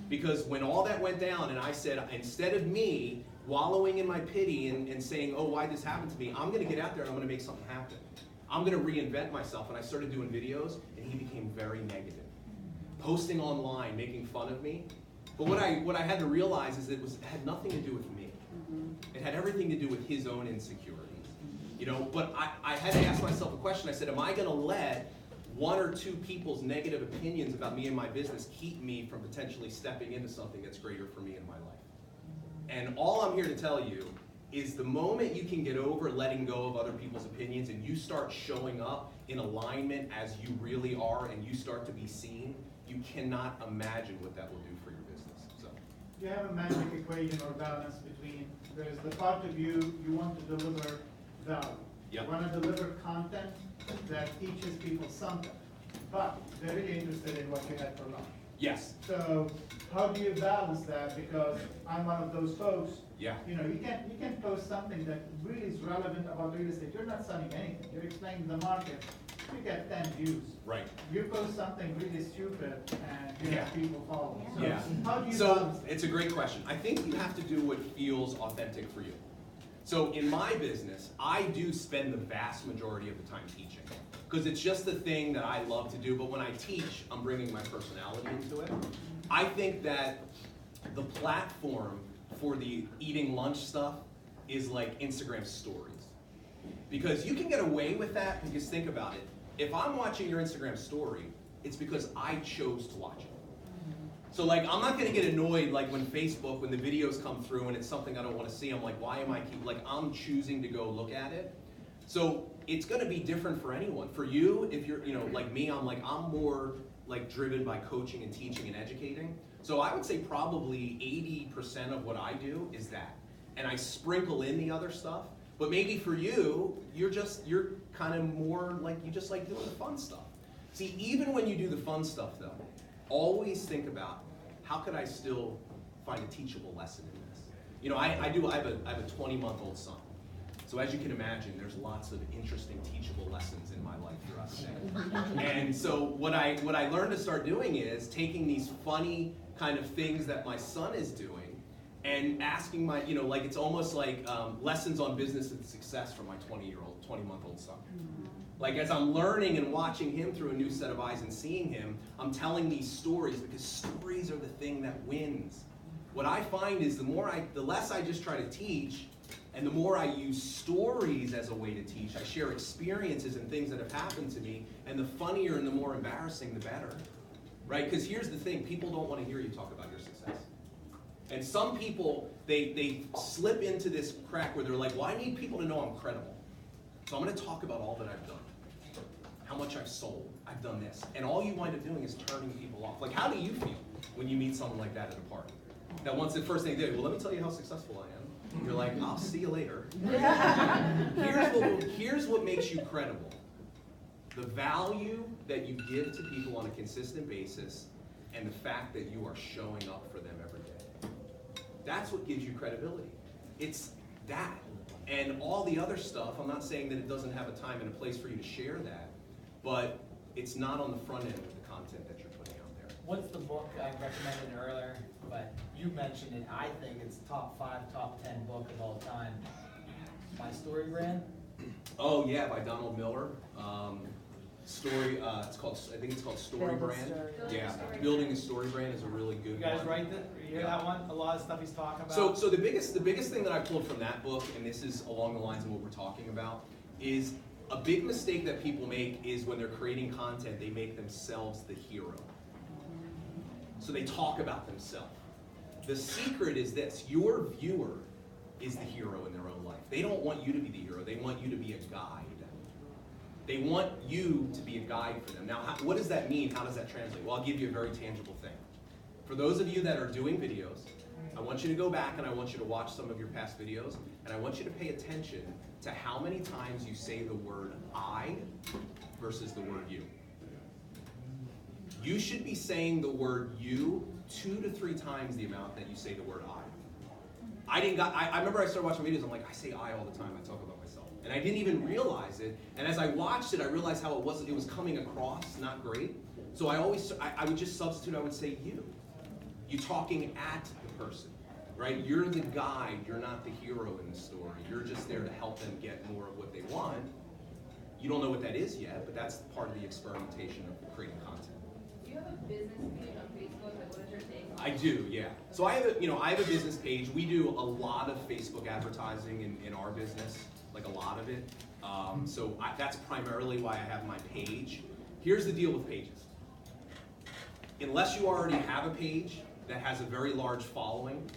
Because when all that went down, and I said, instead of me wallowing in my pity and saying, oh, why this happened to me, I'm going to get out there and I'm going to make something happen. I'm going to reinvent myself. And I started doing videos, and he became very negative. Posting online, making fun of me. But what I had to realize is it had nothing to do with me. It had everything to do with his own insecurities. You know, but I had to ask myself a question. I said, am I going to let one or two people's negative opinions about me and my business keep me from potentially stepping into something that's greater for me in my life? And all I'm here to tell you is the moment you can get over letting go of other people's opinions and you start showing up in alignment as you really are and you start to be seen, you cannot imagine what that will do for your business. So, you have a magic equation or balance between, there's the part of you want to deliver value. Yep. You want to deliver content that teaches people something, but they're really interested in what you had for lunch. yes. So how do you balance that? Because I'm one of those folks. Yeah. You know, you can post something that really is relevant about real estate. You're not selling anything. You're explaining the market. You get 10 views. Right. You post something really stupid and you have people follow. So Yeah. how do you So balance that? it's a great question. I think you have to do what feels authentic for you. So in my business, I do spend the vast majority of the time teaching because it's just the thing that I love to do. But when I teach, I'm bringing my personality into it. I think that the platform for the eating lunch stuff is like Instagram stories. Because you can get away with that because think about it. If I'm watching your Instagram story, it's because I chose to watch it. So like, I'm not gonna get annoyed like when Facebook, when the videos come through and it's something I don't wanna see, I'm like, why am I I'm choosing to go look at it. So it's gonna be different for anyone. For you, if you're, like me, I'm more like driven by coaching and teaching and educating. So I would say probably 80% of what I do is that. And I sprinkle in the other stuff. But maybe for you, you're kind of more like, you just like doing the fun stuff. See, even when you do the fun stuff though, always think about, how could I still find a teachable lesson in this? You know, I have a 20-month-old son. So as you can imagine, there's lots of interesting teachable lessons in my life throughout the day. And so what I learned to start doing is taking these funny kind of things that my son is doing and asking my, like it's almost like lessons on business and success for my 20-month-old son. Like as I'm learning and watching him through a new set of eyes and seeing him, I'm telling these stories because stories are the thing that wins. What I find is the less I just try to teach, and the more I use stories as a way to teach. I share experiences and things that have happened to me, and the funnier and the more embarrassing, the better. Right? Because here's the thing, people don't want to hear you talk about your success. And some people, they slip into this crack where they're like, well, I need people to know I'm credible. So I'm going to talk about all that I've done. How much I've sold. I've done this. And all you wind up doing is turning people off. Like, how do you feel when you meet someone like that at a party? That once the first thing they do, well, let me tell you how successful I am. You're like, I'll see you later. Here's what makes you credible. The value that you give to people on a consistent basis and the fact that you are showing up for them every day. That's what gives you credibility. It's that. And all the other stuff, I'm not saying that it doesn't have a time and a place for you to share that, but it's not on the front end of the content that you're putting out there. What's the book I recommended earlier, but you mentioned it, I think it's top 5, top 10 book of all time. My Story Brand? Oh yeah, by Donald Miller. It's called, I think it's called Story Build a Brand. Story. Yeah, Building a Story Brand is a really good You guys one. write that? You hear Yeah. that one? A lot of stuff he's talking about. So the biggest thing that I pulled from that book, and this is along the lines of what we're talking about, is a big mistake that people make is when they're creating content, they make themselves the hero. So they talk about themselves. The secret is this: your viewer is the hero in their own life. They don't want you to be the hero. They want you to be a guide. They want you to be a guide for them. Now, what does that mean? How does that translate? Well, I'll give you a very tangible thing. For those of you that are doing videos, I want you to go back and I want you to watch some of your past videos, and I want you to pay attention to how many times you say the word I versus the word you. You should be saying the word you 2 to 3 times the amount that you say the word I. I remember I started watching videos, I'm like, I say I all the time, I talk about myself. And I didn't even realize it, and as I watched it, I realized how it was coming across not great. So I would just substitute, I would say you. You're talking at the person, right? You're the guide, you're not the hero in the story. You're just there to help them get more of what they want. You don't know what that is yet, but that's part of the experimentation of creating content. Do you have a business page on Facebook? Like, what is your take on I do, yeah. So I have a business page. We do a lot of Facebook advertising in our business, like a lot of it. That's primarily why I have my page. Here's the deal with pages. Unless you already have a page that has a very large following,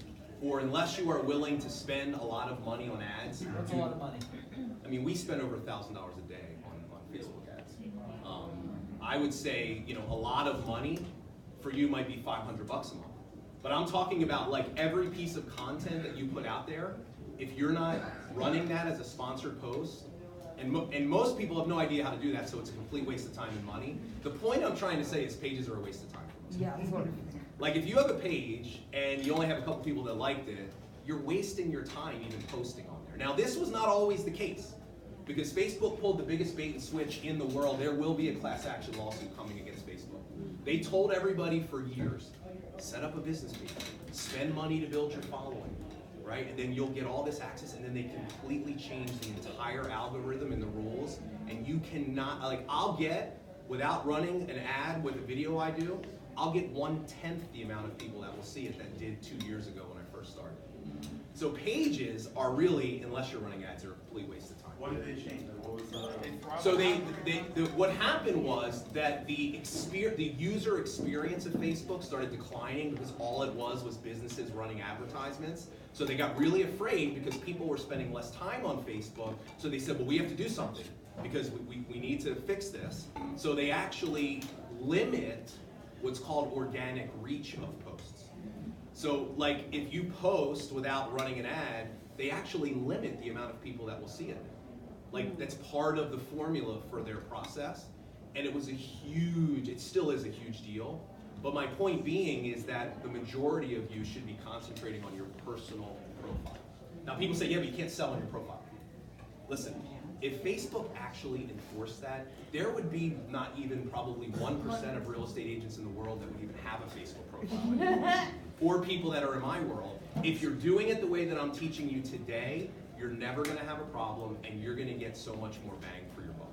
or unless you are willing to spend a lot of money on ads. What's a lot of money? I mean, we spend over $1,000 a day on Facebook ads. I would say, a lot of money for you might be $500 a month. But I'm talking about like every piece of content that you put out there, if you're not running that as a sponsored post, and most people have no idea how to do that, so it's a complete waste of time and money. The point I'm trying to say is pages are a waste of time for most people. Yeah. Like if you have a page and you only have a couple people that liked it, you're wasting your time even posting on there. Now this was not always the case, because Facebook pulled the biggest bait and switch in the world. There will be a class action lawsuit coming against Facebook. They told everybody for years, set up a business page, spend money to build your following, right? And then you'll get all this access, and then they completely change the entire algorithm and the rules, and you cannot, I'll get, without running an ad with a video I do, I'll get 1/10 the amount of people that will see it that did 2 years ago when I first started. So pages are really, unless you're running ads, are a complete waste of time. What did they change? What was So what happened was that the user experience of Facebook started declining because all it was businesses running advertisements. So they got really afraid because people were spending less time on Facebook. So they said, well, we have to do something because we need to fix this. So they actually limit what's called organic reach of posts. So like if you post without running an ad, they actually limit the amount of people that will see it. Like that's part of the formula for their process. And it was it still is a huge deal. But my point being is that the majority of you should be concentrating on your personal profile. Now people say, yeah, but you can't sell on your profile. Listen, if Facebook actually enforced that, there would be not even probably 1% of real estate agents in the world that would even have a Facebook profile anymore. Or people that are in my world. If you're doing it the way that I'm teaching you today, you're never gonna have a problem and you're gonna get so much more bang for your buck.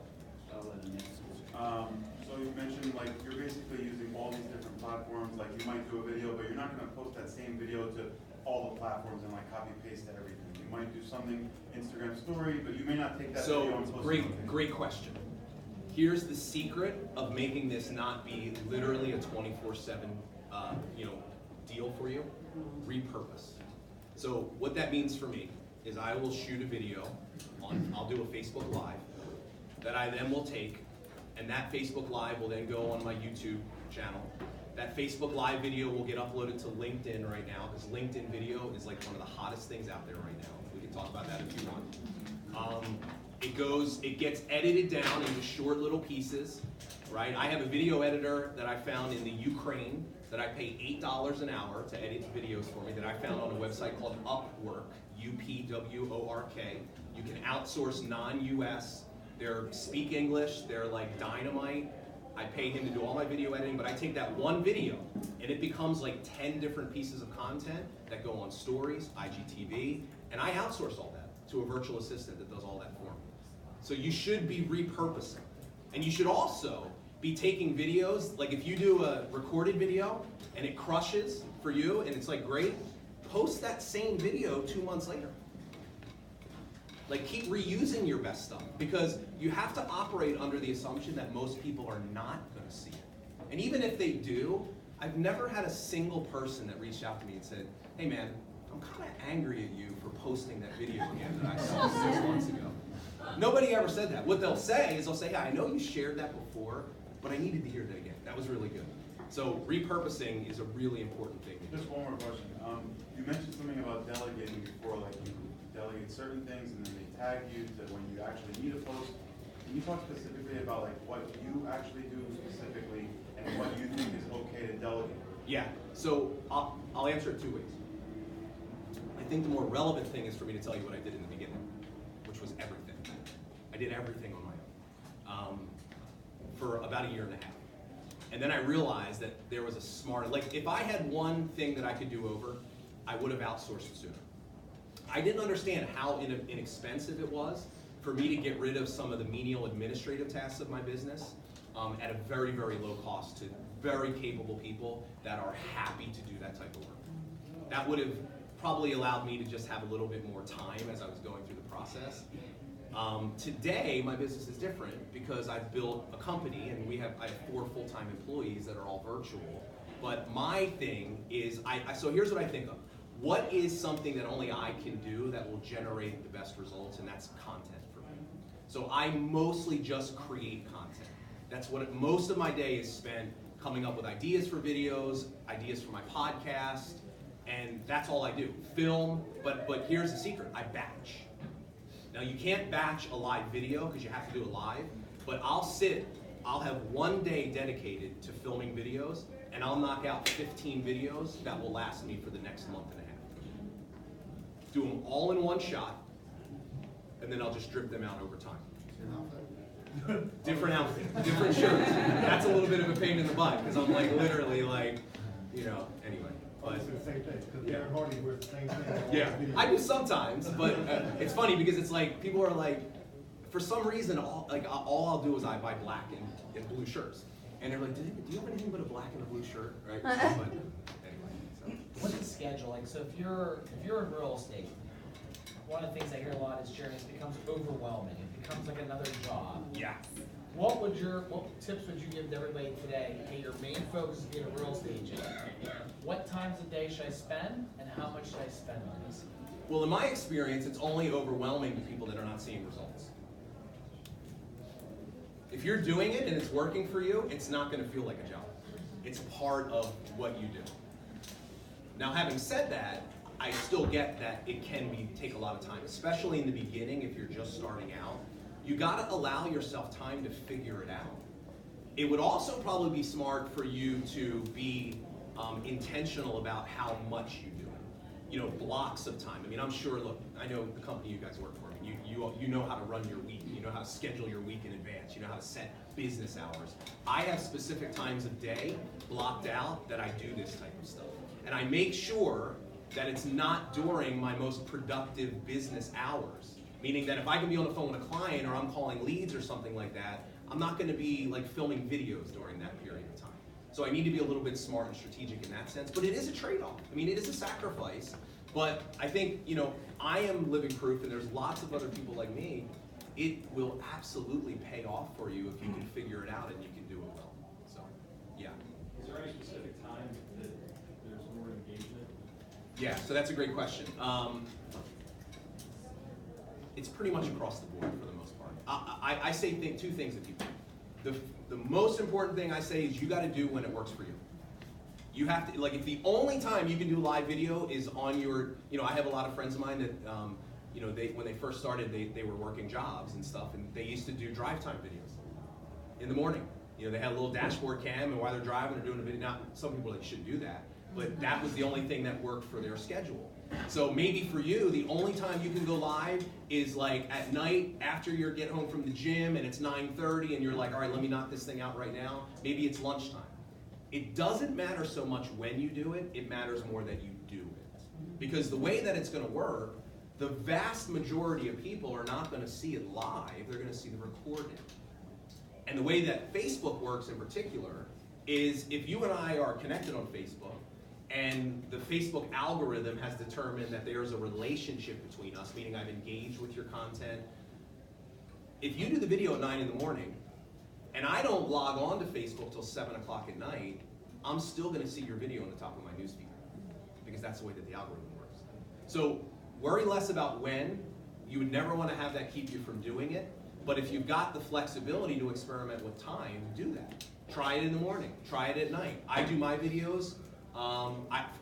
So you mentioned like you're basically using all these different platforms, like you might do a video, but you're not gonna post that same video to all the platforms and like copy paste everything. You might do something Instagram story, but you may not take that video and post it. Great question. Here's the secret of making this not be literally a 24/7 deal for you. Repurpose. So what that means for me is I will shoot a video I'll do a Facebook Live that I then will take, and that Facebook Live will then go on my YouTube channel. That Facebook Live video will get uploaded to LinkedIn right now, because LinkedIn video is like one of the hottest things out there right now. We can talk about that if you want. It gets edited down into short little pieces, right? I have a video editor that I found in the Ukraine that I pay $8 an hour to edit videos for me that I found on a website called Upwork, UPWORK. You can outsource non-US. They're speak English, they're like dynamite. I pay him to do all my video editing, but I take that one video and it becomes like 10 different pieces of content that go on stories, IGTV, and I outsource all that to a virtual assistant that does all that for me. So you should be repurposing. And you should also be taking videos, like if you do a recorded video and it crushes for you and it's like great, post that same video 2 months later. Like keep reusing your best stuff because you have to operate under the assumption that most people are not gonna see it. And even if they do, I've never had a single person that reached out to me and said, hey man, I'm kind of angry at you for posting that video again that I saw 6 months ago. Nobody ever said that. What they'll say is they'll say, yeah, I know you shared that before, but I needed to hear that again. That was really good. So repurposing is a really important thing. Just one more question. You mentioned something about delegating before, like you delegate certain things and then they tag you to when you actually need a post. Can you talk specifically about like what you actually do specifically and what you think is okay to delegate? Yeah, so I'll answer it 2 ways. I think the more relevant thing is for me to tell you what I did in the beginning, which was everything. I did everything on my own for about 1.5 years. And then I realized that there was a smart, like if I had one thing that I could do over, I would have outsourced it sooner. I didn't understand how inexpensive it was for me to get rid of some of the menial administrative tasks of my business at a very, very low cost to very capable people that are happy to do that type of work. That would have probably allowed me to just have a little bit more time as I was going through the process. Today, my business is different because I've built a company and I have 4 full-time employees that are all virtual. But my thing is, so here's what I think of. What is something that only I can do that will generate the best results, and that's content for me. So I mostly just create content. That's what most of my day is spent coming up with ideas for videos, ideas for my podcast, and that's all I do. Film, but here's the secret, I batch. Now you can't batch a live video because you have to do it live, but I'll have 1 day dedicated to filming videos, and I'll knock out 15 videos that will last me for the next month and a half. Do them all in one shot, and then I'll just drip them out over time. Different outfit, different shirts. That's a little bit of a pain in the butt because I'm like literally like, anyway. But It's the same thing, because Aaron Hardy wears the same thing. yeah, I do sometimes, but it's funny because it's like people are like, for some reason, all I'll do is I buy black and blue shirts, and they're like, do you have anything but a black and a blue shirt, right? But anyway, so. What's the schedule like? So if you're in real estate, one of the things I hear a lot is, Jeremy, it becomes overwhelming. It becomes like another job. Yeah. What tips would you give to everybody today? Hey, your main focus is being a real estate agent. What times a day should I spend, and how much should I spend on this? Well, in my experience, it's only overwhelming to people that are not seeing results. If you're doing it and it's working for you, it's not going to feel like a job. It's part of what you do. Now, having said that, I still get that it can take a lot of time, especially in the beginning if you're just starting out. You got to allow yourself time to figure it out. It would also probably be smart for you to be intentional about how much you do it. Blocks of time. I mean, I'm sure, look, I know the company you guys work for. I mean, you know how to run your week. You know how to schedule your week in advance. You know how to set business hours. I have specific times of day blocked out that I do this type of stuff. And I make sure that it's not during my most productive business hours. Meaning that if I can be on the phone with a client or I'm calling leads or something like that, I'm not going to be like filming videos during that period of time. So I need to be a little bit smart and strategic in that sense, but it is a trade-off. I mean, it is a sacrifice, but I think, I am living proof, and there's lots of other people like me. It will absolutely pay off for you if you can figure it out and you can do it well. So, yeah. Is there any specific time that there's more engagement? Yeah, so that's a great question. It's pretty much across the board for the most part. I say 2 things to people. The most important thing I say is you got to do when it works for you. You have to, if the only time you can do live video is on your, I have a lot of friends of mine that, you know, when they first started, they were working jobs and stuff, and they used to do drive time videos in the morning. You know, they had a little dashboard cam, and while they're driving, they're doing a video. Now, some people like shouldn't do that, but that was the only thing that worked for their schedule. So maybe for you, the only time you can go live is like at night after you get home from the gym and it's 9:30 and you're like, all right, let me knock this thing out right now. Maybe it's lunchtime. It doesn't matter so much when you do it, it matters more that you do it. Because the way that it's gonna work, the vast majority of people are not gonna see it live, they're gonna see the recording. And the way that Facebook works in particular is if you and I are connected on Facebook, and the Facebook algorithm has determined that there's a relationship between us, meaning I've engaged with your content. If you do the video at 9 in the morning, and I don't log on to Facebook till 7 o'clock at night, I'm still gonna see your video on the top of my newsfeed, because that's the way that the algorithm works. So worry less about when. You would never wanna have that keep you from doing it, but if you've got the flexibility to experiment with time, do that. Try it in the morning, try it at night. I do my videos,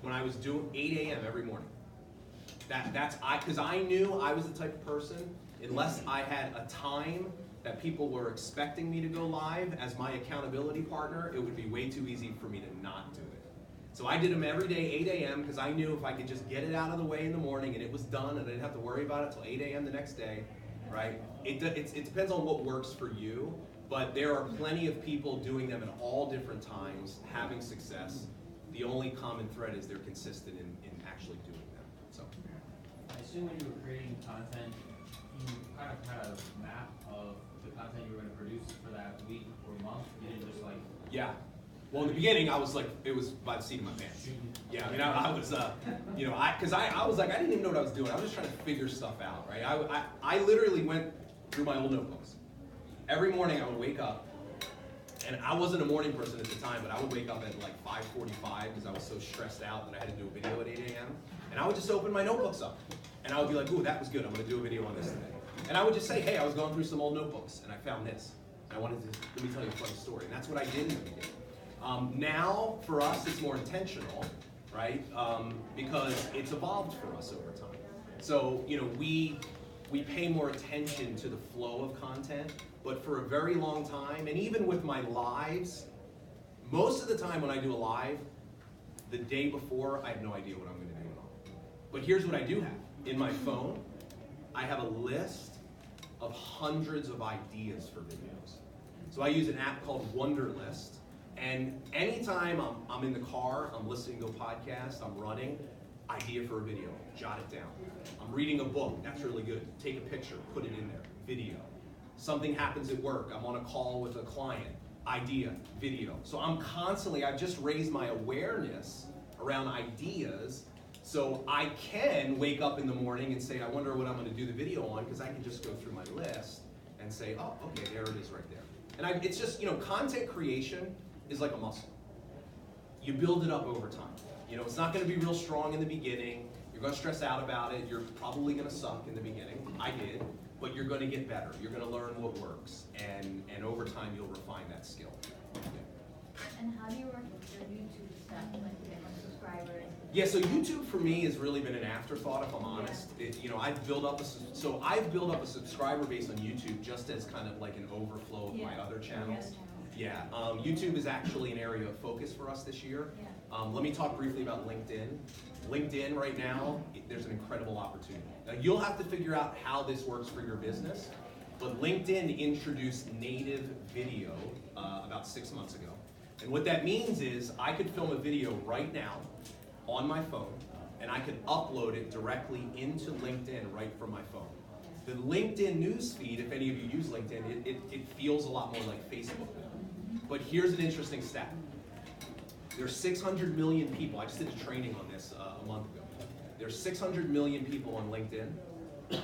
when I was doing 8 a.m. every morning. Because I knew I was the type of person, unless I had a time that people were expecting me to go live as my accountability partner, it would be way too easy for me to not do it. So I did them every day, 8 a.m., because I knew if I could just get it out of the way in the morning and it was done and I didn't have to worry about it till 8 a.m. the next day, right? It depends on what works for you, but there are plenty of people doing them at all different times, having success. The only common thread is they're consistent in actually doing them. So, I assume when you were creating content, you kind of had a map of the content you were going to produce for that week or month. You didn't just like. yeah. Well, in the beginning, I was like, it was by the seat of my pants. Yeah, I mean, I was, you know, because I was like, I didn't even know what I was doing. I was just trying to figure stuff out, right? I literally went through my old notebooks. Every morning, I would wake up. And I wasn't a morning person at the time, but I would wake up at like 5:45 because I was so stressed out that I had to do a video at 8 a.m. And I would just open my notebooks up. And I would be like, ooh, that was good. I'm going to do a video on this today. And I would just say, hey, I was going through some old notebooks and I found this. And I wanted to, let me tell you a funny story. And that's what I did in the beginning. Now, for us, it's more intentional, right? Because it's evolved for us over time. So, you know, we pay more attention to the flow of content. But for a very long time, and even with my lives, most of the time when I do a live, the day before, I have no idea what I'm going to do at all. But here's what I do have. In my phone, I have a list of hundreds of ideas for videos. So I use an app called Wunderlist, and anytime I'm in the car, I'm listening to a podcast, I'm running, idea for a video, jot it down. I'm reading a book, that's really good. Take a picture, put it in there, video. Something happens at work, I'm on a call with a client, idea, video. So I'm constantly, I've just raised my awareness around ideas so I can wake up in the morning and say, I wonder what I'm going to do the video on, because I can just go through my list and say, oh, okay, there it is right there. And it's just, you know, content creation is like a muscle. You build it up over time. You know, it's not going to be real strong in the beginning. You're going to stress out about it. You're probably going to suck in the beginning. I did. But you're going to get better. You're going to learn what works. And over time, you'll refine that skill. Yeah. And how do you work with your YouTube stuff, like to get more subscribers? Yeah, so YouTube for me has really been an afterthought, if I'm honest. You know, I've built up a subscriber base on YouTube just as kind of like an overflow of my other channels. Yeah, YouTube is actually an area of focus for us this year. Let me talk briefly about LinkedIn. LinkedIn right now, there's an incredible opportunity. Now you'll have to figure out how this works for your business, but LinkedIn introduced native video about 6 months ago. And what that means is I could film a video right now on my phone, and I could upload it directly into LinkedIn right from my phone. The LinkedIn newsfeed, if any of you use LinkedIn, it feels a lot more like Facebook. But here's an interesting stat. There's 600 million people, I just did a training on this a month ago. There's 600 million people on LinkedIn.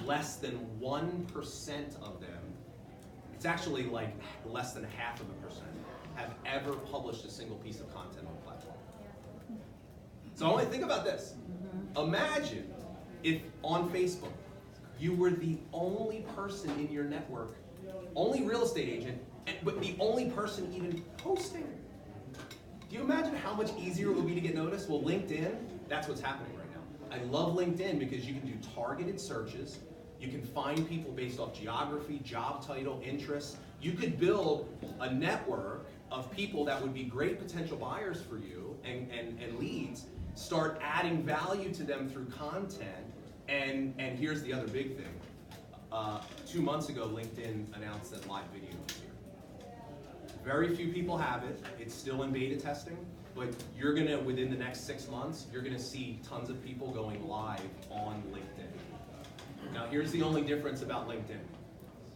Less than 1% of them, it's actually like less than 0.5%, have ever published a single piece of content on the platform. So I want to think about this. Imagine if on Facebook, you were the only person in your network, only real estate agent, but the only person even posting. Do you imagine how much easier it would be to get noticed? Well, LinkedIn, that's what's happening right now. I love LinkedIn because you can do targeted searches. You can find people based off geography, job title, interests. You could build a network of people that would be great potential buyers for you and leads, start adding value to them through content, and here's the other big thing. 2 months ago, LinkedIn announced that live video was here. Very few people have it. It's still in beta testing, but you're gonna, within the next 6 months, you're gonna see tons of people going live on LinkedIn. Now here's the only difference about LinkedIn.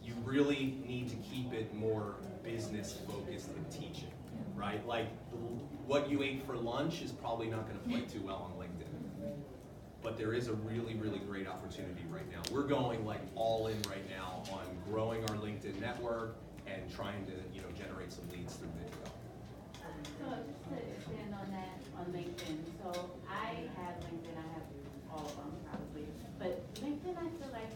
You really need to keep it more business focused and teaching, right? Like what you ate for lunch is probably not gonna play too well on LinkedIn. But there is a really, really great opportunity right now. We're going like all in right now on growing our LinkedIn network and trying to, generate some leads through video. So just to expand on that, on LinkedIn, so I have LinkedIn, I have all of them probably, but LinkedIn I feel like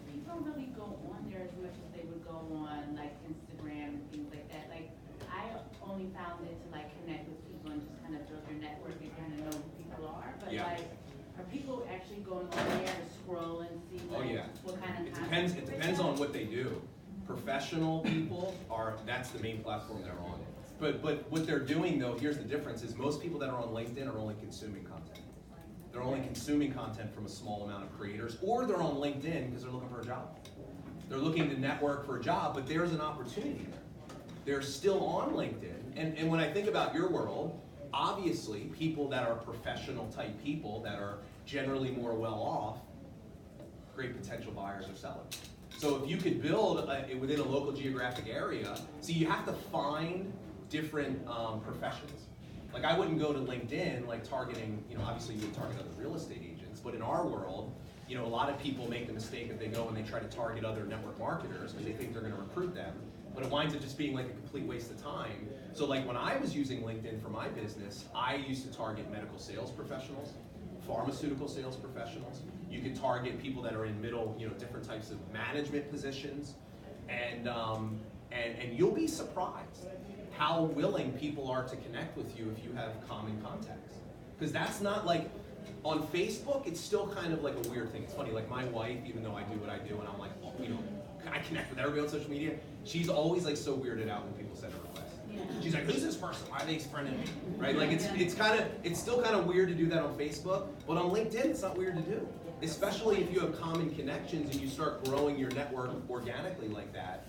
people don't really go on there as much as they would go on like Instagram and things like that. Like I only found it to like connect with people and just kind of build your network and kind of know who people are, but like are people actually going on there to scroll and see what kind of content? It depends on what they do. Professional people that's the main platform they're on. But what they're doing though, here's the difference, is most people that are on LinkedIn are only consuming content. They're only consuming content from a small amount of creators, or they're on LinkedIn because they're looking for a job. They're looking to network for a job, but there's an opportunity there. They're still on LinkedIn. And when I think about your world, obviously people that are professional type people that are generally more well off, great potential buyers or sellers. So if you could build within a local geographic area, so you have to find different professions. Like I wouldn't go to LinkedIn like targeting, obviously you would target other real estate agents, but in our world, a lot of people make the mistake that they go and they try to target other network marketers because they think they're gonna recruit them, but it winds up just being like a complete waste of time. So like when I was using LinkedIn for my business, I used to target medical sales professionals, pharmaceutical sales professionals. You could target people that are in middle, different types of management positions, and you'll be surprised how willing people are to connect with you if you have common contacts. Because that's not like, on Facebook, it's still kind of like a weird thing. It's funny, like my wife, even though I do what I do, and I'm like, I connect with everybody on social media, she's always like so weirded out when people send her requests. She's like, who's this person? Why are they friending me? Right? Like it's still kind of weird to do that on Facebook, but on LinkedIn it's not weird to do. Especially if you have common connections and you start growing your network organically like that,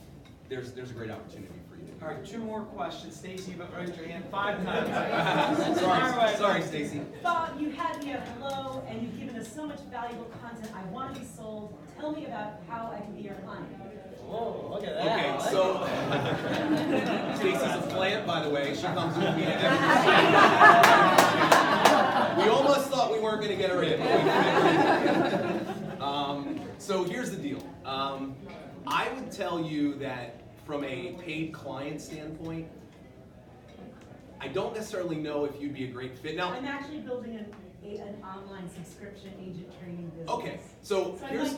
there's a great opportunity for you. All right, 2 more questions. Stacy, you raised your hand 5 times. Sorry, Stacy. Bob, you had me at hello, and you've given us so much valuable content. I want to be sold. Tell me about how I can be your client. Whoa, look at that. Okay, so Stacy's a plant, by the way. She comes with me to every. We almost thought we weren't going to get her in. So here's the deal. I would tell you that from a paid client standpoint, I don't necessarily know if you'd be a great fit. Now, I'm actually building an online subscription agent training business. Okay, so here's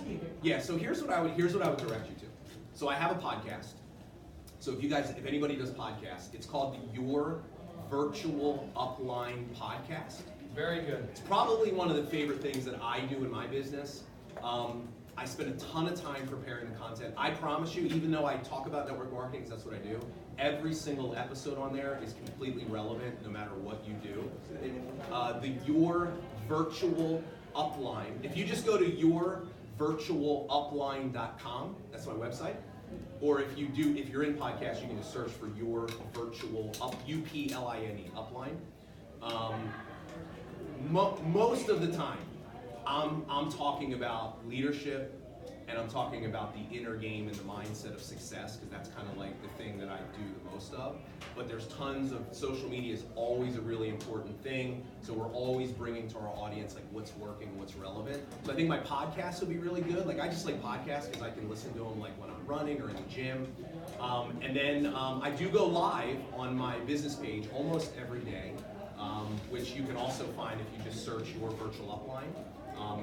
what I would direct you to. So I have a podcast. So if anybody does podcasts, it's called the Your Virtual Upline Podcast. Very good. It's probably one of the favorite things that I do in my business. I spend a ton of time preparing the content. I promise you, even though I talk about network marketing, because that's what I do, every single episode on there is completely relevant no matter what you do. The Your Virtual Upline, if you just go to yourvirtualupline.com, that's my website, or if you're in podcast, you can just search for Your Virtual UPLINE, Upline. Most of the time, I'm talking about leadership, and I'm talking about the inner game and the mindset of success, because that's kind of like the thing that I do the most of. But there's tons of, social media is always a really important thing, so we're always bringing to our audience like what's working, what's relevant. So I think my podcast will be really good. Like I just like podcasts because I can listen to them like when I'm running or in the gym. And then I do go live on my business page almost every day, which you can also find if you just search Your Virtual Upline.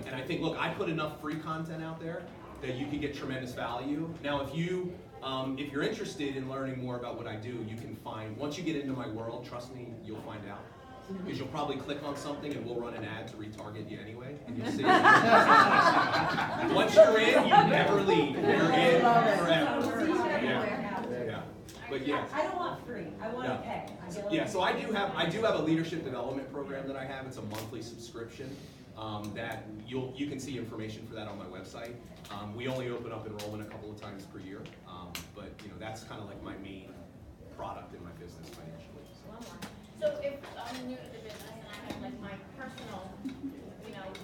And I think, look, I put enough free content out there that you can get tremendous value. Now, if you're interested in learning more about what I do, you can find, once you get into my world, trust me, you'll find out. Because you'll probably click on something and we'll run an ad to retarget you anyway, and you'll see. Once you're in, you never leave. You're in forever. Yeah. But yeah. I don't want free, I want to pay. Yeah, so I do have a leadership development program that I have. It's a monthly subscription that you can see information for that on my website. We only open up enrollment a couple of times per year, but that's kind of like my main product in my business financially. So if I'm new to the business and I have like my personal,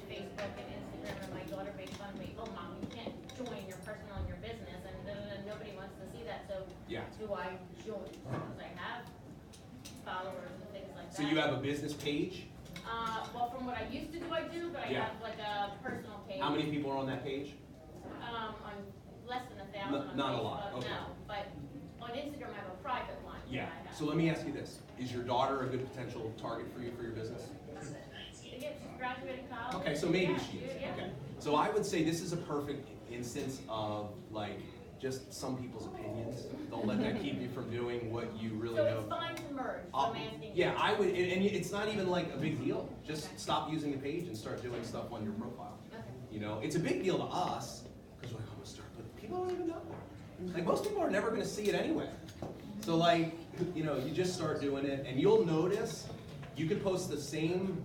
Facebook and Instagram, and my daughter makes fun of me, oh mom, you can't join your personal and your business, and nobody wants to see that, so yeah. do I join? Because I have followers and things like that. So you have a business page? Well, from what I used to do, I do, but I have like a personal page. How many people are on that page? On less than 1,000 on Not Facebook, a lot, okay. no, but on Instagram I have a private one. Yeah. that I have. So let me ask you this. Is your daughter a good potential target for you for your business? Yeah, she's graduating college. Okay, so maybe Yeah, she is. yeah. Okay. So I would say this is a perfect instance of like just some people's opinions. Don't let that keep you from doing what you really know. So it's fine to merge, so I'm asking Yeah, you. I would, and it's not even like a big deal. Just stop using the page and start doing stuff on your profile. Okay. It's a big deal to us because we're like, oh, start, but people don't even know. Like most people are never going to see it anyway. So like, you just start doing it, and you'll notice you can post the same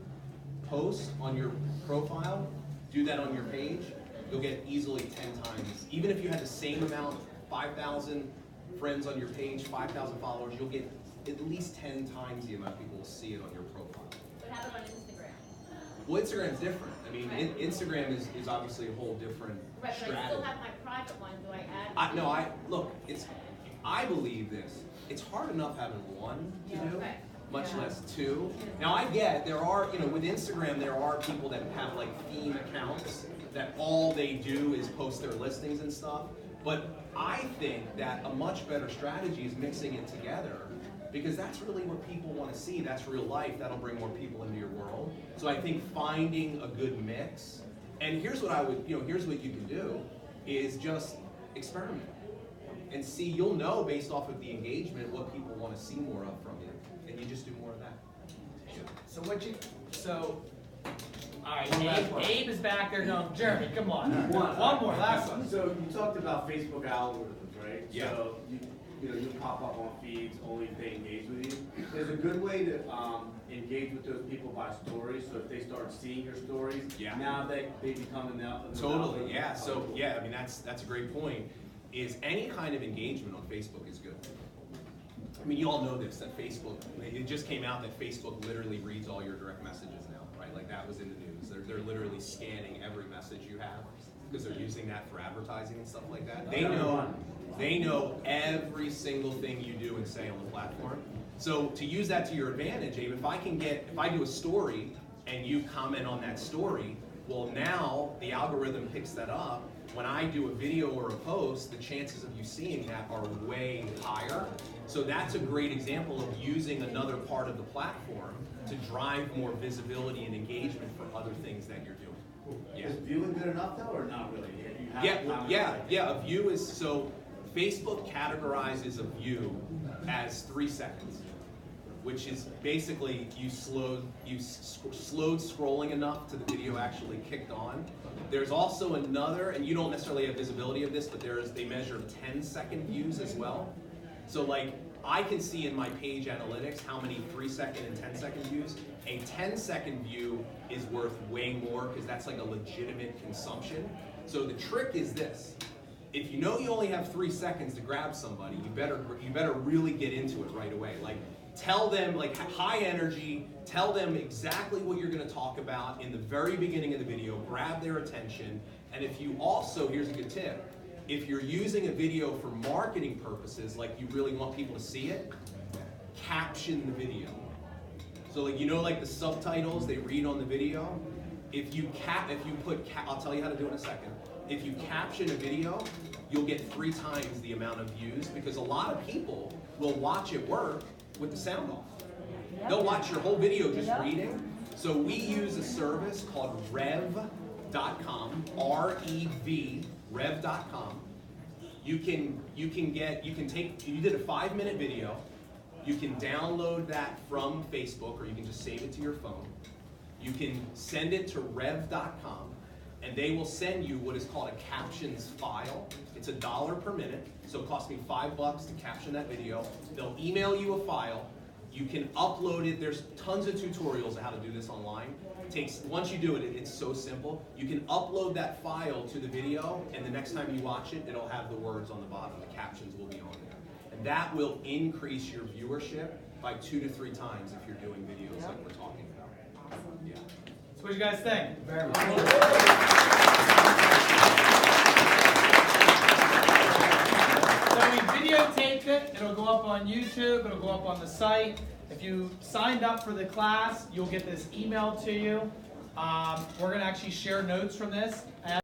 post on your profile, do that on your page, you'll get easily 10 times. Even if you had the same amount, 5,000 friends on your page, 5,000 followers, you'll get at least 10 times the amount of people will see it on your profile. But how about on Instagram? Well, Instagram's different. I mean, Right. Instagram is obviously a whole different Right, but I strategy. still have my private one, do I add? Look, I believe this. It's hard enough having one to do, Right. much less two. Now I get, there are, with Instagram, there are people that have like theme accounts that all they do is post their listings and stuff. But I think that a much better strategy is mixing it together because that's really what people want to see. That's real life. That'll bring more people into your world. So I think finding a good mix, and here's what here's what you can do, is just experiment. And see, you'll know based off of the engagement what people want to see more of from you, and you just do more of that. All right, Abe is back there going, Jeremy, come on. One more, last one. So you talked about Facebook algorithms, right? Yeah. So you pop up on feeds only if they engage with you. There's a good way to engage with those people by stories. So if they start seeing your stories, now they become an algorithm. Totally, yeah. So yeah, I mean that's a great point. Is any kind of engagement on Facebook is good. I mean, you all know this, that Facebook, it just came out that Facebook literally reads all your direct messages now, right? Like that was in the news. They're literally scanning every message you have because they're using that for advertising and stuff like that. They know every single thing you do and say on the platform. So to use that to your advantage, Abe, if I do a story and you comment on that story, well now the algorithm picks that up. When I do a video or a post, the chances of you seeing that are way higher. So that's a great example of using another part of the platform to drive more visibility and engagement for other things that you're doing. Yeah. Is viewing good enough though, or not really? Yeah. A view is, so Facebook categorizes a view as 3 seconds, which is basically you slowed scrolling enough to the video actually kicked on. There's also another, and you don't necessarily have visibility of this, but they measure 10-second views as well. So like I can see in my page analytics how many 3-second and 10-second views. A 10-second view is worth way more because that's like a legitimate consumption. So the trick is this. If you know you only have 3 seconds to grab somebody, you better really get into it right away. Like tell them, like high energy, tell them exactly what you're going to talk about in the very beginning of the video, grab their attention, and if you also, here's a good tip, if you're using a video for marketing purposes, like you really want people to see it, caption the video. So like, like the subtitles they read on the video, I'll tell you how to do it in a second. If you caption a video, you'll get 3 times the amount of views because a lot of people will watch at work with the sound off. They'll watch your whole video just reading. So we use a service called rev.com, R-E-V, rev.com. You did a 5-minute video, you can download that from Facebook or you can just save it to your phone. You can send it to rev.com and they will send you what is called a captions file. It's $1 per minute, so it costs me $5 to caption that video. They'll email you a file. You can upload it. There's tons of tutorials on how to do this online. Once you do it, it's so simple. You can upload that file to the video, and the next time you watch it, it'll have the words on the bottom. The captions will be on there. And that will increase your viewership by 2 to 3 times if you're doing videos like we're talking about. Yeah. So what do you guys think? Very much. So we videotaped it. It'll go up on YouTube. It'll go up on the site. If you signed up for the class, you'll get this email to you. We're going to actually share notes from this.